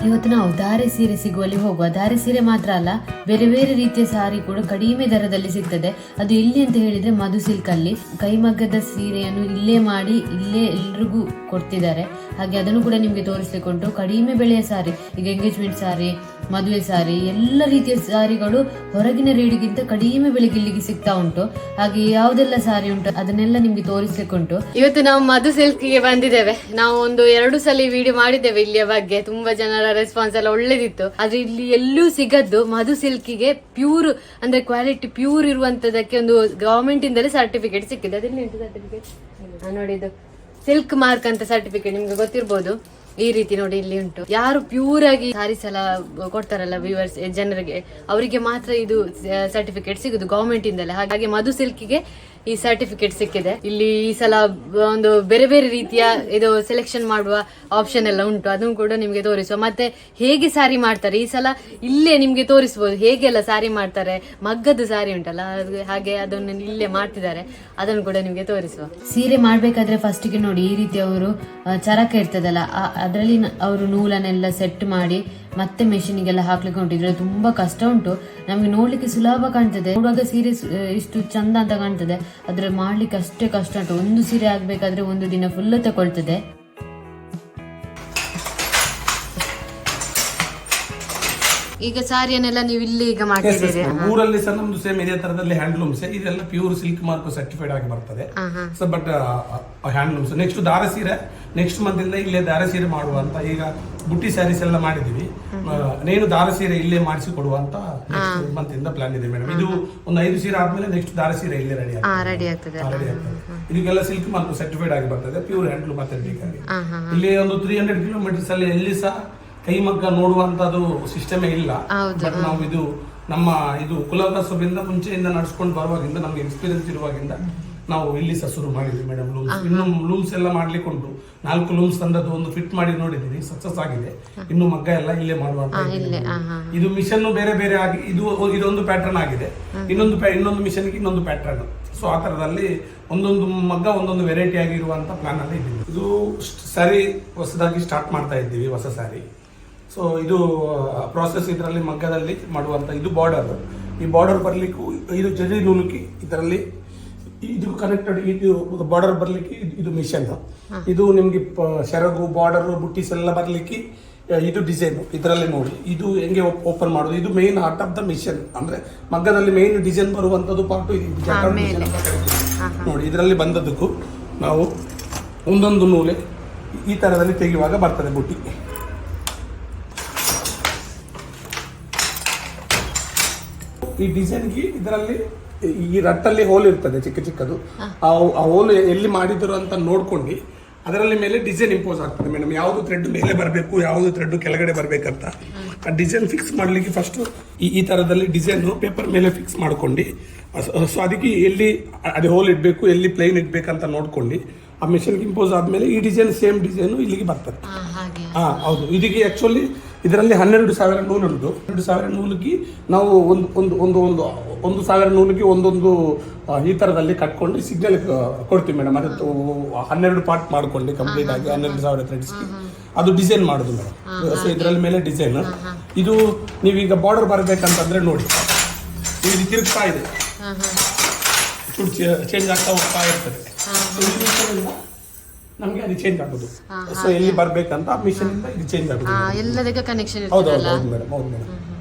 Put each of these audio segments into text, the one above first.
ಇವತ್ತು ನಾವು ಧಾರೆ ಸೀರೆ ಸಿಗುವಲ್ಲಿ ಹೋಗುವ. ಧಾರೆ ಸೀರೆ ಮಾತ್ರ ಅಲ್ಲ, ಬೇರೆ ಬೇರೆ ರೀತಿಯ ಸಾರಿ ಕೂಡ ಕಡಿಮೆ ದರದಲ್ಲಿ ಸಿಗ್ತದೆ. ಅದು ಎಲ್ಲಿ ಅಂತ ಹೇಳಿದ್ರೆ ಮಧು ಸಿಲ್ಕ್ ಅಲ್ಲಿ ಕೈಮಗ್ಗದ ಸೀರೆಯನ್ನು ಇಲ್ಲೇ ಮಾಡಿ ಇಲ್ಲೇ ಎಲ್ರಿಗೂ ಕೊಡ್ತಿದ್ದಾರೆ. ಹಾಗೆ ಅದನ್ನು ಕೂಡ ನಿಮ್ಗೆ ತೋರಿಸ್ಲಿಕ್ಕೆ ಉಂಟು. ಕಡಿಮೆ ಬೆಲೆಯ ಸಾರಿ, ಈಗ ಎಂಗೇಜ್ಮೆಂಟ್ ಸಾರಿ, ಮದುವೆ ಸಾರಿ, ಎಲ್ಲ ರೀತಿಯ ಸಾರಿಗಳು ಹೊರಗಿನ ರೇಡಿಗಿಂತ ಕಡಿಮೆ ಬೆಲೆಗೆ ಇಲ್ಲಿಗೆ ಸಿಗ್ತಾ ಉಂಟು. ಹಾಗೆ ಯಾವುದೆಲ್ಲ ಸಾರಿ ಉಂಟು ಅದನ್ನೆಲ್ಲ ನಿಮ್ಗೆ ತೋರಿಸ್ಲಿಕ್ಕೆ ಉಂಟು. ಇವತ್ತು ನಾವು ಮಧು ಸಿಲ್ಕ್ಗೆ ಬಂದಿದ್ದೇವೆ. ನಾವು ಒಂದು 2 ಸಲ ವಿಡಿಯೋ ಮಾಡಿದ್ದೇವೆ ಇಲ್ಲಿಯ ಬಗ್ಗೆ. ತುಂಬಾ ಜನರ ರೆಸ್ಪಾನ್ಸ್ ಎಲ್ಲ ಒಳ್ಳೇದಿತ್ತು. ಆದ್ರೆ ಇಲ್ಲಿ ಎಲ್ಲೂ ಸಿಗದ್ದು ಮಧು ಸಿಲ್ಕಿಗೆ ಪ್ಯೂರ್ ಅಂದ್ರೆ ಕ್ವಾಲಿಟಿ ಪ್ಯೂರ್ ಇರುವಂತದಕ್ಕೆ ಒಂದು ಗವರ್ಮೆಂಟ್ ಇಂದಲೇ ಸರ್ಟಿಫಿಕೇಟ್ ಸಿಕ್ಕಿದೆ. ಅದಿಲ್ಲಿ ಉಂಟು ಸರ್ಟಿಫಿಕೇಟ್ ನೋಡಿ, ಇದು ಸಿಲ್ಕ್ ಮಾರ್ಕ್ ಅಂತ ಸರ್ಟಿಫಿಕೇಟ್ ನಿಮ್ಗೆ ಗೊತ್ತಿರ್ಬೋದು. ಈ ರೀತಿ ನೋಡಿ ಇಲ್ಲಿ ಉಂಟು. ಯಾರು ಪ್ಯೂರ್ ಆಗಿ ಸಾರೀಸ್ ಎಲ್ಲ ಕೊಡ್ತಾರಲ್ಲ ವ್ಯೂವರ್ಸ್ ಜನರಿಗೆ, ಅವರಿಗೆ ಮಾತ್ರ ಇದು ಸರ್ಟಿಫಿಕೇಟ್ ಸಿಗುದು ಗವರ್ಮೆಂಟ್ ಇಂದಲೇ. ಹಾಗೆ ಮಧು ಸಿಲ್ಕಿಗೆ ಈ ಸರ್ಟಿಫಿಕೇಟ್ ಸಿಕ್ಕಿದೆ. ಇಲ್ಲಿ ಈ ಸಲ ಒಂದು ಬೇರೆ ಬೇರೆ ರೀತಿಯ ಇದು ಸೆಲೆಕ್ಷನ್ ಮಾಡುವ ಆಪ್ಷನ್ ಎಲ್ಲ ಉಂಟು. ಅದನ್ನು ಕೂಡ ನಿಮ್ಗೆ ತೋರಿಸುವ. ಮತ್ತೆ ಹೇಗೆ ಸಾರಿ ಮಾಡ್ತಾರೆ ಈ ಸಲ ಇಲ್ಲೇ ನಿಮ್ಗೆ ತೋರಿಸಬಹುದು. ಹೇಗೆಲ್ಲ ಸಾರಿ ಮಾಡ್ತಾರೆ, ಮಗ್ಗದ್ದು ಸಾರಿ ಉಂಟಲ್ಲ ಹಾಗೆ ಅದನ್ನು ಇಲ್ಲೇ ಮಾಡ್ತಿದ್ದಾರೆ. ಅದನ್ನು ಕೂಡ ನಿಮ್ಗೆ ತೋರಿಸುವ. ಸೀರೆ ಮಾಡ್ಬೇಕಾದ್ರೆ ಫಸ್ಟಿಗೆ ನೋಡಿ ಈ ರೀತಿ ಅವರು ಚರಕ ಇರ್ತದಲ್ಲ, ಅದರಲ್ಲಿ ಅವರು ನೂಲನ್ನೆಲ್ಲ ಸೆಟ್ ಮಾಡಿ ಮತ್ತೆ ಮೆಷಿನಿಗೆಲ್ಲ ಹಾಕ್ಲಿಕ್ಕೆ ಉಂಟು. ಇದ್ರಲ್ಲಿ ತುಂಬಾ ಕಷ್ಟ ಉಂಟು. ನಮ್ಗೆ ನೋಡ್ಲಿಕ್ಕೆ ಸುಲಭ ಕಾಣ್ತದೆ, ನೋಡುವಾಗ ಸೀರೆ ಇಷ್ಟು ಚಂದ ಅಂತ ಕಾಣ್ತದೆ. ಅದ್ರ ಮಾಡ್ಲಿಕ್ಕೆ ಅಷ್ಟೇ ಕಷ್ಟ ಉಂಟು. ಒಂದು ಸೀರೆ ಆಗ್ಬೇಕಾದ್ರೆ ಒಂದು ದಿನ ಫುಲ್ ತಗೊಳ್ತದೆ. ಈಗ ಸಾರಿಯನ್ನೆಲ್ಲ ನೀವು ಇಲ್ಲಿ ಈಗ ಮಾಡ್ತಿದ್ದೀರಿ. ಊರಲ್ಲಿ ಸಹ ನಮ್ದು ಸೇಮ್ ಇದೇ ತರದಲ್ಲಿ ಹ್ಯಾಂಡ್ಲೂಮ್ಸ್, ಇದೆಲ್ಲ ಪ್ಯೂರ್ ಸಿಲ್ಕ್ ಮಾರ್ಕ್ ಸರ್ಟಿಫೈಡ್ ಆಗಿ ಬರ್ತದೆ. ಬಟ್ ಹ್ಯಾಂಡ್ಲೂಮ್ಸ್ ನೆಕ್ಸ್ಟ್ ದಾರ ಸೀರೆ ನೆಕ್ಸ್ಟ್ ಮಂತ್ ಇಂದ ಇಲ್ಲೇ ದಾರ ಸೀರೆ ಮಾಡುವಂತ. ಈಗ ಬುಟ್ಟಿ ಸ್ಯಾರೀಸ್ ಎಲ್ಲ ಮಾಡಿದೀವಿ. ನೇನು ದಾರ ಸೀರೆ ಇಲ್ಲೇ ಮಾಡಿಸಿ ಕೊಡುವಂತ ನೆಕ್ಸ್ಟ್ ಮಂತ್ ಇಂದ ಪ್ಲಾನ್ ಇದೆ ಮೇಡಮ್. ಇದು ಒಂದು 5 ಸೀರೆ ಆದ್ಮೇಲೆ ನೆಕ್ಸ್ಟ್ ದಾರ ಸೀರೆ ಇಲ್ಲೇ ರೆಡಿ ಆಗ್ತದೆ. ಇದಕ್ಕೆಲ್ಲ ಸಿಲ್ಕ್ ಮಾರ್ಕ್ ಸರ್ಟಿಫೈಡ್ ಆಗಿ ಬರ್ತದೆ, ಪ್ಯೂರ್ ಹ್ಯಾಂಡ್ಲೂಮ್ ಅಥೆಂಟಿಕ್ ಆಗಿ. ಇಲ್ಲಿ ಒಂದು 300 ಕಿಲೋಮೀಟರ್ಸ್ ಅಲ್ಲಿ ಎಲ್ಲಿ ಸಹ ಕೈಮಗ್ಗ ನೋಡುವಂತದ್ದು ಸಿಸ್ಟಮೇ ಇಲ್ಲ. ಬಟ್ ನಾವು ಇದು ನಮ್ಮ ಇದು ಕುಲಕಸುಬಿಂದ ಮುಂಚೆಯಿಂದ ನಡ್ಸ್ಕೊಂಡು ಬರುವಾಗಿಂದ ನಮ್ಗೆ ಎಕ್ಸ್ಪೀರಿಯನ್ಸ್ ಇರುವಾಗಿಂದ ನಾವು ಇಲ್ಲಿ ಸಹ ಶುರು ಮಾಡಿದ್ವಿ ಮೇಡಮ್. ಲೂಮ್ಸ್ ಇನ್ನು ಲೂಮ್ಸ್ ಎಲ್ಲ ಮಾಡ್ಲಿಕ್ಕೆ ಉಂಟು. 4 ಲೂಮ್ಸ್ ತಂದದ್ದು ಒಂದು ಫಿಟ್ ಮಾಡಿ ನೋಡಿದೀವಿ, ಸಕ್ಸಸ್ ಆಗಿದೆ. ಇನ್ನು ಮಗ್ಗ ಎಲ್ಲ ಇಲ್ಲೇ ಮಾಡುವಂತ. ಇದು ಮಿಷನ್ ಬೇರೆ ಬೇರೆ ಆಗಿ ಇದೊಂದು ಪ್ಯಾಟರ್ನ್ ಆಗಿದೆ, ಇನ್ನೊಂದು ಮಿಷನ್ಗೆ ಇನ್ನೊಂದು ಪ್ಯಾಟರ್ನ್. ಸೊ ಆ ತರದಲ್ಲಿ ಒಂದೊಂದು ಮಗ್ಗ ಒಂದೊಂದು ವೆರೈಟಿ ಆಗಿರುವಂತ ಪ್ಲಾನ್ ಅಲ್ಲಿ ಇದ್ದೀವಿ. ಇದು ಸ್ಯಾರಿ ಹೊಸದಾಗಿ ಸ್ಟಾರ್ಟ್ ಮಾಡ್ತಾ ಇದ್ದೀವಿ, ಹೊಸ ಸ್ಯಾರಿ. ಸೊ ಇದು ಪ್ರಾಸೆಸ್ ಇದರಲ್ಲಿ ಮಗ್ಗದಲ್ಲಿ ಮಾಡುವಂತ. ಇದು ಬಾರ್ಡರ್, ಈ ಬಾರ್ಡರ್ ಬರ್ಲಿಕ್ಕೂ ಇದು ಜರಿ ನೂಲುಕಿ ಇದರಲ್ಲಿ ಇದು ಕನೆಕ್ಟೆಡ್. ಇದು ಬಾರ್ಡರ್ ಬರ್ಲಿಕ್ಕೆ ಇದು ಮಿಷನ್. ಇದು ನಿಮ್ಗೆ ಸೆರಗು ಬಾರ್ಡರ್ ಬುಟ್ಟಿಸ್ ಎಲ್ಲ ಬರ್ಲಿಕ್ಕೆ ಇದು ಡಿಸೈನ್ ಇದರಲ್ಲಿ ನೋಡಿ. ಇದು ಹೆಂಗೆ ಓಪನ್ ಮಾಡೋದು, ಇದು main art of the machine. ಅಂದ್ರೆ ಮಗ್ಗದಲ್ಲಿ ಮೇನ್ ಡಿಸೈನ್ ಬರುವಂತದ್ದು ಪಾರ್ಟ್ ನೋಡಿ. ಇದರಲ್ಲಿ ಬಂದದ್ದಕ್ಕೂ ನಾವು ಒಂದೊಂದು ನೂಲೆ ಈ ತರದಲ್ಲಿ ತೆಗೆಯುವಾಗ ಬರ್ತದೆ ಬುಟ್ಟಿ. ಈ ಡಿಸೈನ್ಗೆ ಇದರಲ್ಲಿ ಈ ರಟ್ಟಲ್ಲಿ ಹೋಲ್ ಇರ್ತದೆ ಚಿಕ್ಕ ಚಿಕ್ಕದು. ಆ ಹೋಲ್ ಎಲ್ಲಿ ಮಾಡಿದ್ರು ಅಂತ ನೋಡ್ಕೊಂಡು ಅದರಲ್ಲಿ ಮೇಲೆ ಡಿಸೈನ್ ಇಂಪೋಸ್ ಆಗ್ತದೆ ಮೇಡಮ್. ಯಾವುದು ಥ್ರೆಡ್ ಮೇಲೆ ಬರಬೇಕು, ಯಾವುದು ಥ್ರೆಡ್ ಕೆಳಗಡೆ ಬರ್ಬೇಕಂತ ಆ ಡಿಸೈನ್ ಫಿಕ್ಸ್ ಮಾಡ್ಲಿಕ್ಕೆ ಫಸ್ಟ್ ಈ ತರದಲ್ಲಿ ಡಿಸೈನ್ ಪೇಪರ್ ಮೇಲೆ ಫಿಕ್ಸ್ ಮಾಡ್ಕೊಂಡು, ಸೊ ಅದಕ್ಕೆ ಎಲ್ಲಿ ಅದೇ ಹೋಲ್ ಇಡಬೇಕು ಎಲ್ಲಿ ಪ್ಲೈನ್ ಇಡ್ಬೇಕಂತ ನೋಡ್ಕೊಂಡು ಆ ಮಿಷನ್ಗೆ ಇಂಪೋಸ್ ಆದ್ಮೇಲೆ ಈ ಡಿಸೈನ್ ಸೇಮ್ ಡಿಸೈನ್ ಇಲ್ಲಿಗೆ ಬರ್ತದೆ. ಹೌದು. ಇದಕ್ಕೆ ಆಕ್ಚುಲಿ ಇದರಲ್ಲಿ 12,000 ನೂಲು ಉಂಟು. 12,000 ನೂಲಿಗೆ ನಾವು ಒಂದು 1,000 ನೂಲಿಗೆ ಒಂದೊಂದು ಈ ತರದಲ್ಲಿ ಕಟ್ಕೊಂಡು ಸಿಗ್ನಲ್ ಕೊಡ್ತೀವಿ ಮೇಡಮ್. ಅದು 12 ಪಾರ್ಟ್ ಮಾಡ್ಕೊಂಡು ಕಂಪ್ಲೀಟ್ ಆಗಿ 12,000 ಥ್ರೆಡ್ಸ್ ಅದು ಡಿಸೈನ್ ಮಾಡುದು ಮೇಡಮ್. ಸೊ ಇದರಲ್ಲಿ ಮೇಲೆ ಡಿಸೈನ್. ಇದು ನೀವೀಗ ಬಾರ್ಡರ್ ಬರಬೇಕಂತಂದ್ರೆ ನೋಡಿ, ಇದು ತಿರುಗ್ತಾ ಇದೆ, ಚೇಂಜ್ ಆಗ್ತಾ ಹೋಗ್ತಾ ಇರ್ತದೆ. ನಮ್ಗೆ ಅದು ಚೇಂಜ್ ಆಗುದು. ಸೊ ಎಲ್ಲಿ ಬರ್ಬೇಕಂತ ಮಿಷನ್ ಇಂದ ಇದು ಚೇಂಜ್ ಆಗುದು. ಎಲ್ಲದಕ್ಕೆ ಕನೆಕ್ಷನ್ ಹೌದು ಮೇಡಮ್. ಹೌದು ಮೇಡಮ್.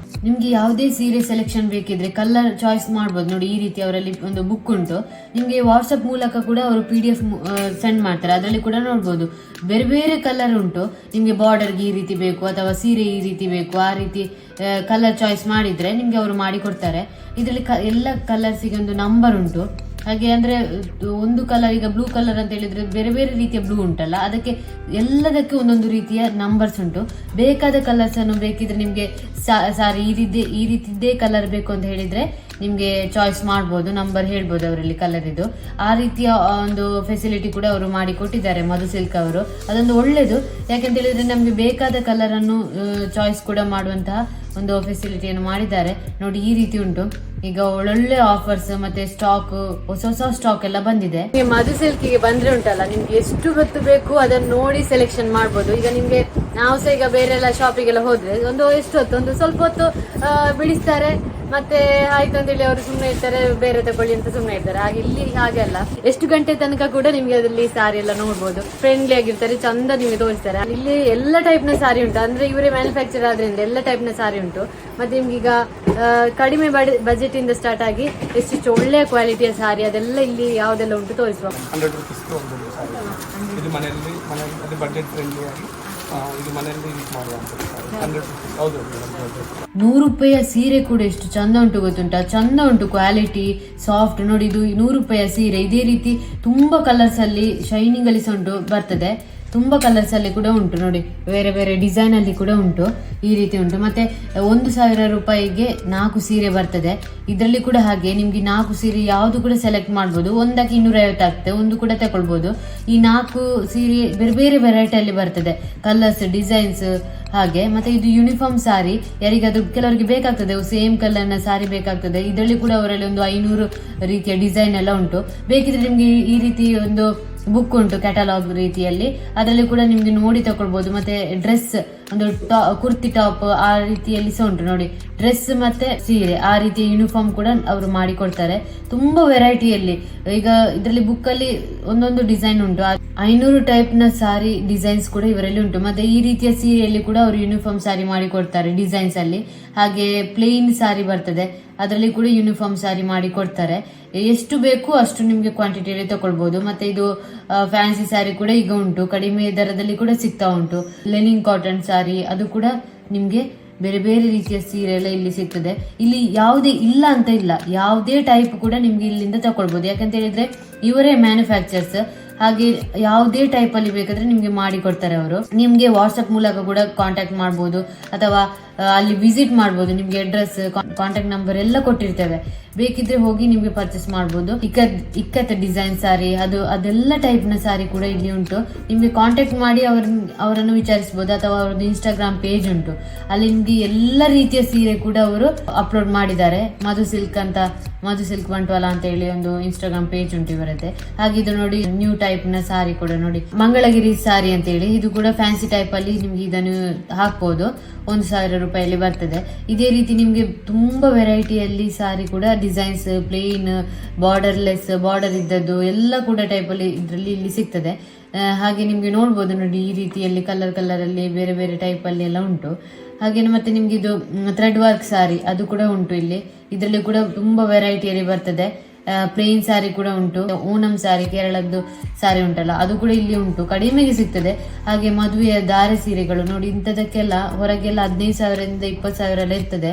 ನಿಮ್ಗೆ ಯಾವುದೇ ಸೀರೆ ಸೆಲೆಕ್ಷನ್ ಬೇಕಿದ್ರೆ ಕಲರ್ ಚಾಯ್ಸ್ ಮಾಡ್ಬೋದು. ನೋಡಿ ಈ ರೀತಿ ಅವರಲ್ಲಿ ಒಂದು ಬುಕ್ ಉಂಟು. ನಿಮ್ಗೆ ವಾಟ್ಸಪ್ ಮೂಲಕ ಕೂಡ ಅವರು PDF ಸೆಂಡ್ ಮಾಡ್ತಾರೆ, ಅದರಲ್ಲಿ ಕೂಡ ನೋಡ್ಬೋದು. ಬೇರೆ ಬೇರೆ ಕಲರ್ ಉಂಟು. ನಿಮ್ಗೆ ಬಾರ್ಡರ್ಗೆ ಈ ರೀತಿ ಬೇಕು ಅಥವಾ ಸೀರೆ ಈ ರೀತಿ ಬೇಕು, ಆ ರೀತಿ ಕಲರ್ ಚಾಯ್ಸ್ ಮಾಡಿದ್ರೆ ನಿಮ್ಗೆ ಅವರು ಮಾಡಿ ಕೊಡ್ತಾರೆ. ಇದರಲ್ಲಿ ಎಲ್ಲ ಕಲರ್ಸಿಗೆ ಒಂದು ನಂಬರ್ ಉಂಟು. ಹಾಗೆ ಅಂದ್ರೆ ಒಂದು ಕಲರ್, ಈಗ ಬ್ಲೂ ಕಲರ್ ಅಂತ ಹೇಳಿದ್ರೆ ಬೇರೆ ಬೇರೆ ರೀತಿಯ ಬ್ಲೂ ಉಂಟಲ್ಲ, ಅದಕ್ಕೆ ಎಲ್ಲದಕ್ಕೆ ಒಂದೊಂದು ರೀತಿಯ ನಂಬರ್ಸ್ ಉಂಟು. ಬೇಕಾದ ಕಲರ್ಸ್ ಅನ್ನು ಬೇಕಿದ್ರೆ ನಿಮ್ಗೆ ಸಾರಿ ಈ ರೀತಿದ್ದೇ ಕಲರ್ ಬೇಕು ಅಂತ ಹೇಳಿದ್ರೆ ನಿಮ್ಗೆ ಚಾಯ್ಸ್ ಮಾಡ್ಬೋದು, ನಂಬರ್ ಹೇಳ್ಬೋದು ಅವರಲ್ಲಿ ಕಲರ್ ಇದು. ಆ ರೀತಿಯ ಒಂದು ಫೆಸಿಲಿಟಿ ಕೂಡ ಅವರು ಮಾಡಿ ಕೊಟ್ಟಿದ್ದಾರೆ ಮಧು ಸಿಲ್ಕ್ ಅವರು. ಅದೊಂದು ಒಳ್ಳೇದು. ಯಾಕಂತ ಹೇಳಿದ್ರೆ ನಮ್ಗೆ ಬೇಕಾದ ಕಲರ್ ಅನ್ನು ಚಾಯ್ಸ್ ಕೂಡ ಮಾಡುವಂತಹ ಒಂದು ಫೆಸಿಲಿಟಿಯನ್ನು ಮಾಡಿದ್ದಾರೆ. ನೋಡಿ ಈ ರೀತಿ ಉಂಟು. ಈಗ ಒಳ್ಳೊಳ್ಳೆ ಆಫರ್ಸ್ ಮತ್ತೆ ಸ್ಟಾಕ್, ಹೊಸ ಸ್ಟಾಕ್ ಎಲ್ಲ ಬಂದಿದೆ. ಮಧು ಸಿಲ್ಕಿಗೆ ಬಂದ್ರೆ ಉಂಟಲ್ಲ, ನಿಮ್ಗೆ ಎಷ್ಟು ಹೊತ್ತು ಬೇಕು ಅದನ್ನ ನೋಡಿ ಸೆಲೆಕ್ಷನ್ ಮಾಡ್ಬೋದು. ಈಗ ನಿಮ್ಗೆ ನಾವು ಸಹ ಈಗ ಬೇರೆಲ್ಲ ಶಾಪಿಗೆಲ್ಲ ಹೋದ್ರೆ ಎಷ್ಟು ಹೊತ್ತು ಒಂದು ಸ್ವಲ್ಪ ಹೊತ್ತು ಬಿಡಿಸ್ತಾರೆ, ಮತ್ತೆ ಆಯ್ತು ಅಂತೇಳಿ ಅವರು ಸುಮ್ಮನೆ ಇರ್ತಾರೆ, ಬೇರೆ ತಗೊಳ್ಳಿ ಅಂತ ಸುಮ್ಮನೆ ಇರ್ತಾರೆ. ಹಾಗೆ ಇಲ್ಲಿ ಹಾಗೆ ಅಲ್ಲ, ಎಷ್ಟು ಗಂಟೆ ತನಕ ಕೂಡ ನಿಮ್ಗೆ ಅದರಲ್ಲಿ ಸಾರಿ ಎಲ್ಲ ನೋಡ್ಬೋದು, ಫ್ರೆಂಡ್ಲಿ ಆಗಿರ್ತಾರೆ, ಚಂದ ನಿಮ್ಗೆ ತೋರಿಸ್ತಾರೆ. ಇಲ್ಲಿ ಎಲ್ಲ ಟೈಪ್ ನ ಸಾರಿ ಉಂಟು, ಅಂದ್ರೆ ಇವರೇ ಮ್ಯಾನುಫ್ಯಾಕ್ಚರ್ ಆದ್ರಿಂದ ಎಲ್ಲ ಟೈಪ್ ನ ಸಾರಿ ಉಂಟು. ಮತ್ತೆ ನಿಮ್ಗೆ ಈಗ ಕಡಿಮೆ ಬಜೆಟ್ ಇಂದ ಸ್ಟಾರ್ಟ್ ಆಗಿ ಎಷ್ಟು ಒಳ್ಳೆಯ ಕ್ವಾಲಿಟಿಯ ಸಾರಿ ಅದೆಲ್ಲ ಇಲ್ಲಿ ಯಾವ್ದೆಲ್ಲ ಉಂಟು ತೋರಿಸುವ. 100 ರೂಪೀಸ್ಗೆ ಒಂದು ಸಾರಿ. ಇದು ಮನೆಯಲ್ಲಿ ಬಜೆಟ್ ಫ್ರೆಂಡ್ಲಿ ಆಗಿ ಇದು ಮನೆಯಲ್ಲಿ ಯೂಸ್ ಮಾಡುವಂಥ 100 ರೂಪೀಸ್. ಹೌದು ಮೇಡಮ್. 100 ರೂಪಾಯಿಯ ಸೀರೆ ಕೂಡ ಎಷ್ಟು ಚಂದ ಉಂಟು ಗೊತ್ತುಂಟಾ, ಚಂದ ಉಂಟು, ಕ್ವಾಲಿಟಿ ಸಾಫ್ಟ್. ನೋಡಿ ಇದು 100 ರೂಪಾಯಿಯ ಸೀರೆ, ಇದೇ ರೀತಿ ತುಂಬಾ ಕಲರ್ಸ್ ಅಲ್ಲಿ ಶೈನಿಂಗ್ ಅಲ್ಲಿ ಸಹ ಉಂಟು, ಬರ್ತದೆ. ತುಂಬಾ ಕಲರ್ಸ್ ಅಲ್ಲಿ ಕೂಡ ಉಂಟು, ನೋಡಿ ಬೇರೆ ಬೇರೆ ಡಿಸೈನ್ ಅಲ್ಲಿ ಕೂಡ ಉಂಟು, ಈ ರೀತಿ ಉಂಟು. ಮತ್ತೆ 1000 ರೂಪಾಯಿಗೆ 4 ಸೀರೆ ಬರ್ತದೆ. ಇದರಲ್ಲಿ ಕೂಡ ಹಾಗೆ ನಿಮ್ಗೆ 4 ಸೀರೆ ಯಾವ್ದು ಕೂಡ ಸೆಲೆಕ್ಟ್ ಮಾಡ್ಬೋದು. ಒಂದಕ್ಕೆ 250 ಆಗ್ತದೆ, ಒಂದು ಕೂಡ ತಗೊಳ್ಬೋದು. ಈ 4 ಸೀರೆ ಬೇರೆ ಬೇರೆ ವೆರೈಟಿ ಅಲ್ಲಿ ಬರ್ತದೆ, ಕಲರ್ಸ್ ಡಿಸೈನ್ಸ್ ಹಾಗೆ. ಮತ್ತೆ ಇದು ಯೂನಿಫಾರ್ಮ್ ಸಾರಿ, ಯಾರಿಗಾದ್ರೂ ಕೆಲವರಿಗೆ ಬೇಕಾಗ್ತದೆ ಸೇಮ್ ಕಲರ್ ನ ಸಾರಿ ಬೇಕಾಗ್ತದೆ. ಇದರಲ್ಲಿ ಕೂಡ ಅವರಲ್ಲಿ ಒಂದು 500 ರೀತಿಯ ಡಿಸೈನ್ ಎಲ್ಲ ಉಂಟು. ಬೇಕಿದ್ರೆ ನಿಮ್ಗೆ ಈ ರೀತಿ ಒಂದು ಬುಕ್ ಉಂಟು ಕ್ಯಾಟಲಾಗ್ ರೀತಿಯಲ್ಲಿ, ಅದರಲ್ಲಿ ಕೂಡ ನಿಮ್ಗೆ ನೋಡಿ ತಗೊಳ್ಬಹುದು. ಮತ್ತೆ ಡ್ರೆಸ್ ಒಂದು ಕುರ್ತಿ ಟಾಪ್ ಆ ರೀತಿಯಲ್ಲಿ ಸಹ ಉಂಟು ನೋಡಿ, ಡ್ರೆಸ್ ಮತ್ತೆ ಸೀರೆ ಆ ರೀತಿಯ ಯೂನಿಫಾರ್ಮ್ ಕೂಡ ಅವರು ಮಾಡಿಕೊಡ್ತಾರೆ. ತುಂಬಾ ವೆರೈಟಿಯಲ್ಲಿ. ಈಗ ಇದರಲ್ಲಿ ಬುಕ್ ಅಲ್ಲಿ ಒಂದೊಂದು ಡಿಸೈನ್ ಉಂಟು, 500 ಟೈಪ್ ನ ಸಾರಿ ಡಿಸೈನ್ಸ್ ಕೂಡ ಇವರಲ್ಲಿ ಉಂಟು. ಮತ್ತೆ ಈ ರೀತಿಯ ಸೀರೆಯಲ್ಲಿ ಕೂಡ ಅವರು ಯೂನಿಫಾರ್ಮ್ ಸಾರಿ ಮಾಡಿಕೊಡ್ತಾರೆ ಡಿಸೈನ್ಸ್ ಅಲ್ಲಿ. ಹಾಗೆ ಪ್ಲೇನ್ ಸಾರಿ ಬರ್ತದೆ, ಅದರಲ್ಲಿ ಕೂಡ ಯೂನಿಫಾರ್ಮ್ ಸಾರಿ ಮಾಡಿ ಕೊಡ್ತಾರೆ. ಎಷ್ಟು ಬೇಕು ಅಷ್ಟು ನಿಮ್ಗೆ ಕ್ವಾಂಟಿಟಿಯಲ್ಲಿ ತಗೊಳ್ಬಹುದು. ಮತ್ತೆ ಇದು ಫ್ಯಾನ್ಸಿ ಸ್ಯಾರಿ ಕೂಡ ಈಗ ಉಂಟು, ಕಡಿಮೆ ದರದಲ್ಲಿ ಕೂಡ ಸಿಗ್ತಾ ಉಂಟು. ಲೆನಿನ್ ಕಾಟನ್ ಸಾರಿ ಅದು ಕೂಡ ನಿಮ್ಗೆ ಬೇರೆ ಬೇರೆ ರೀತಿಯ ಸೀರೆ ಎಲ್ಲ ಇಲ್ಲಿ ಸಿಗ್ತದೆ. ಇಲ್ಲಿ ಯಾವುದೇ ಇಲ್ಲ ಅಂತ ಇಲ್ಲ, ಯಾವುದೇ ಟೈಪ್ ಕೂಡ ನಿಮ್ಗೆ ಇಲ್ಲಿಂದ ತಗೊಳ್ಬಹುದು. ಯಾಕಂತ ಹೇಳಿದ್ರೆ ಇವರೇ ಮ್ಯಾನುಫ್ಯಾಕ್ಚರ್ಸ್. ಹಾಗೆ ಯಾವುದೇ ಟೈಪ್ ಅಲ್ಲಿ ಬೇಕಾದ್ರೆ ನಿಮ್ಗೆ ಮಾಡಿ ಕೊಡ್ತಾರೆ ಅವರು. ನಿಮ್ಗೆ ವಾಟ್ಸ್ಆಪ್ ಮೂಲಕ ಕೂಡ ಕಾಂಟ್ಯಾಕ್ಟ್ ಮಾಡಬಹುದು, ಅಥವಾ ಅಲ್ಲಿ ವಿಸಿಟ್ ಮಾಡಬಹುದು. ನಿಮ್ಗೆ ಅಡ್ರೆಸ್, ಕಾಂಟ್ಯಾಕ್ಟ್ ನಂಬರ್ ಎಲ್ಲ ಕೊಟ್ಟಿರ್ತೇವೆ, ಬೇಕಿದ್ರೆ ಹೋಗಿ ನಿಮ್ಗೆ ಪರ್ಚೇಸ್ ಮಾಡಬಹುದು. ಇಕ್ಕತ್ತ ಡಿಸೈನ್ ಸಾರಿ ಅದೆಲ್ಲ ಟೈಪ್ ನ ಸಾರಿ ಕೂಡ ಇಲ್ಲಿ ಉಂಟು. ನಿಮ್ಗೆ ಕಾಂಟ್ಯಾಕ್ಟ್ ಮಾಡಿ ಅವರನ್ನು ವಿಚಾರಿಸಬಹುದು, ಅಥವಾ ಅವ್ರದ್ದು ಇನ್ಸ್ಟಾಗ್ರಾಮ್ ಪೇಜ್ ಉಂಟು, ಅಲ್ಲಿ ನಿಮ್ಗೆ ಎಲ್ಲ ರೀತಿಯ ಸೀರೆ ಕೂಡ ಅವರು ಅಪ್ಲೋಡ್ ಮಾಡಿದ್ದಾರೆ. ಮಧು ಸಿಲ್ಕ್ ಬಂಟ್ವಾಳ ಅಂತ ಹೇಳಿ ಒಂದು ಇನ್ಸ್ಟಾಗ್ರಾಮ್ ಪೇಜ್ ಉಂಟು ಇವರದ್ದೇ. ಹಾಗೆ ಇದು ನೋಡಿ ನ್ಯೂ ಟೈಪ್ ನ ಸಾರಿ ಕೂಡ ನೋಡಿ, ಮಂಗಳಗಿರಿ ಸಾರಿ ಅಂತ ಹೇಳಿ, ಇದು ಕೂಡ ಫ್ಯಾನ್ಸಿ ಟೈಪ್ ಅಲ್ಲಿ ನಿಮ್ಗೆ ಇದನ್ನು ಹಾಕ್ಬಹುದು. 1000 ರೂಪಾಯಲ್ಲಿ ಬರ್ತದೆ. ಇದೇ ರೀತಿ ನಿಮ್ಗೆ ತುಂಬಾ ವೆರೈಟಿಯಲ್ಲಿ ಸಾರಿ ಕೂಡ ಡಿಸೈನ್ಸ್, ಪ್ಲೇನ್, ಬಾರ್ಡರ್ಲೆಸ್, ಬಾರ್ಡರ್ ಇದ್ದದ್ದು ಎಲ್ಲ ಕೂಡ ಟೈಪ್ ಅಲ್ಲಿ ಇದರಲ್ಲಿ ಇಲ್ಲಿ ಸಿಗ್ತದೆ. ಹಾಗೆ ನಿಮ್ಗೆ ನೋಡ್ಬೋದು ನೋಡಿ, ಈ ರೀತಿಯಲ್ಲಿ ಕಲರ್ ಅಲ್ಲಿ ಬೇರೆ ಬೇರೆ ಟೈಪ್ ಅಲ್ಲಿ ಎಲ್ಲ ಉಂಟು. ಹಾಗೆ ಮತ್ತೆ ನಿಮ್ಗೆ ಇದು ಥ್ರೆಡ್ ವರ್ಕ್ ಸಾರಿ ಅದು ಕೂಡ ಉಂಟು ಇಲ್ಲಿ. ಇದರಲ್ಲಿ ಕೂಡ ತುಂಬಾ ವೆರೈಟಿಯಲ್ಲಿ ಬರ್ತದೆ. ಪ್ಲೇನ್ ಸಾರಿ ಕೂಡ ಉಂಟು, ಓಣಂ ಸಾರಿ, ಕೇರಳದ್ದು ಸಾರಿ ಉಂಟಲ್ಲ ಅದು ಕೂಡ ಇಲ್ಲಿ ಉಂಟು, ಕಡಿಮೆಗೆ ಸಿಗ್ತದೆ. ಹಾಗೆ ಮದುವೆಯ ಧಾರೆ ಸೀರೆಗಳು ನೋಡಿ, ಇಂಥದಕ್ಕೆಲ್ಲ ಹೊರಗೆಲ್ಲ 15,000ದಿಂದ 20,000 ಎಲ್ಲ ಇರ್ತದೆ.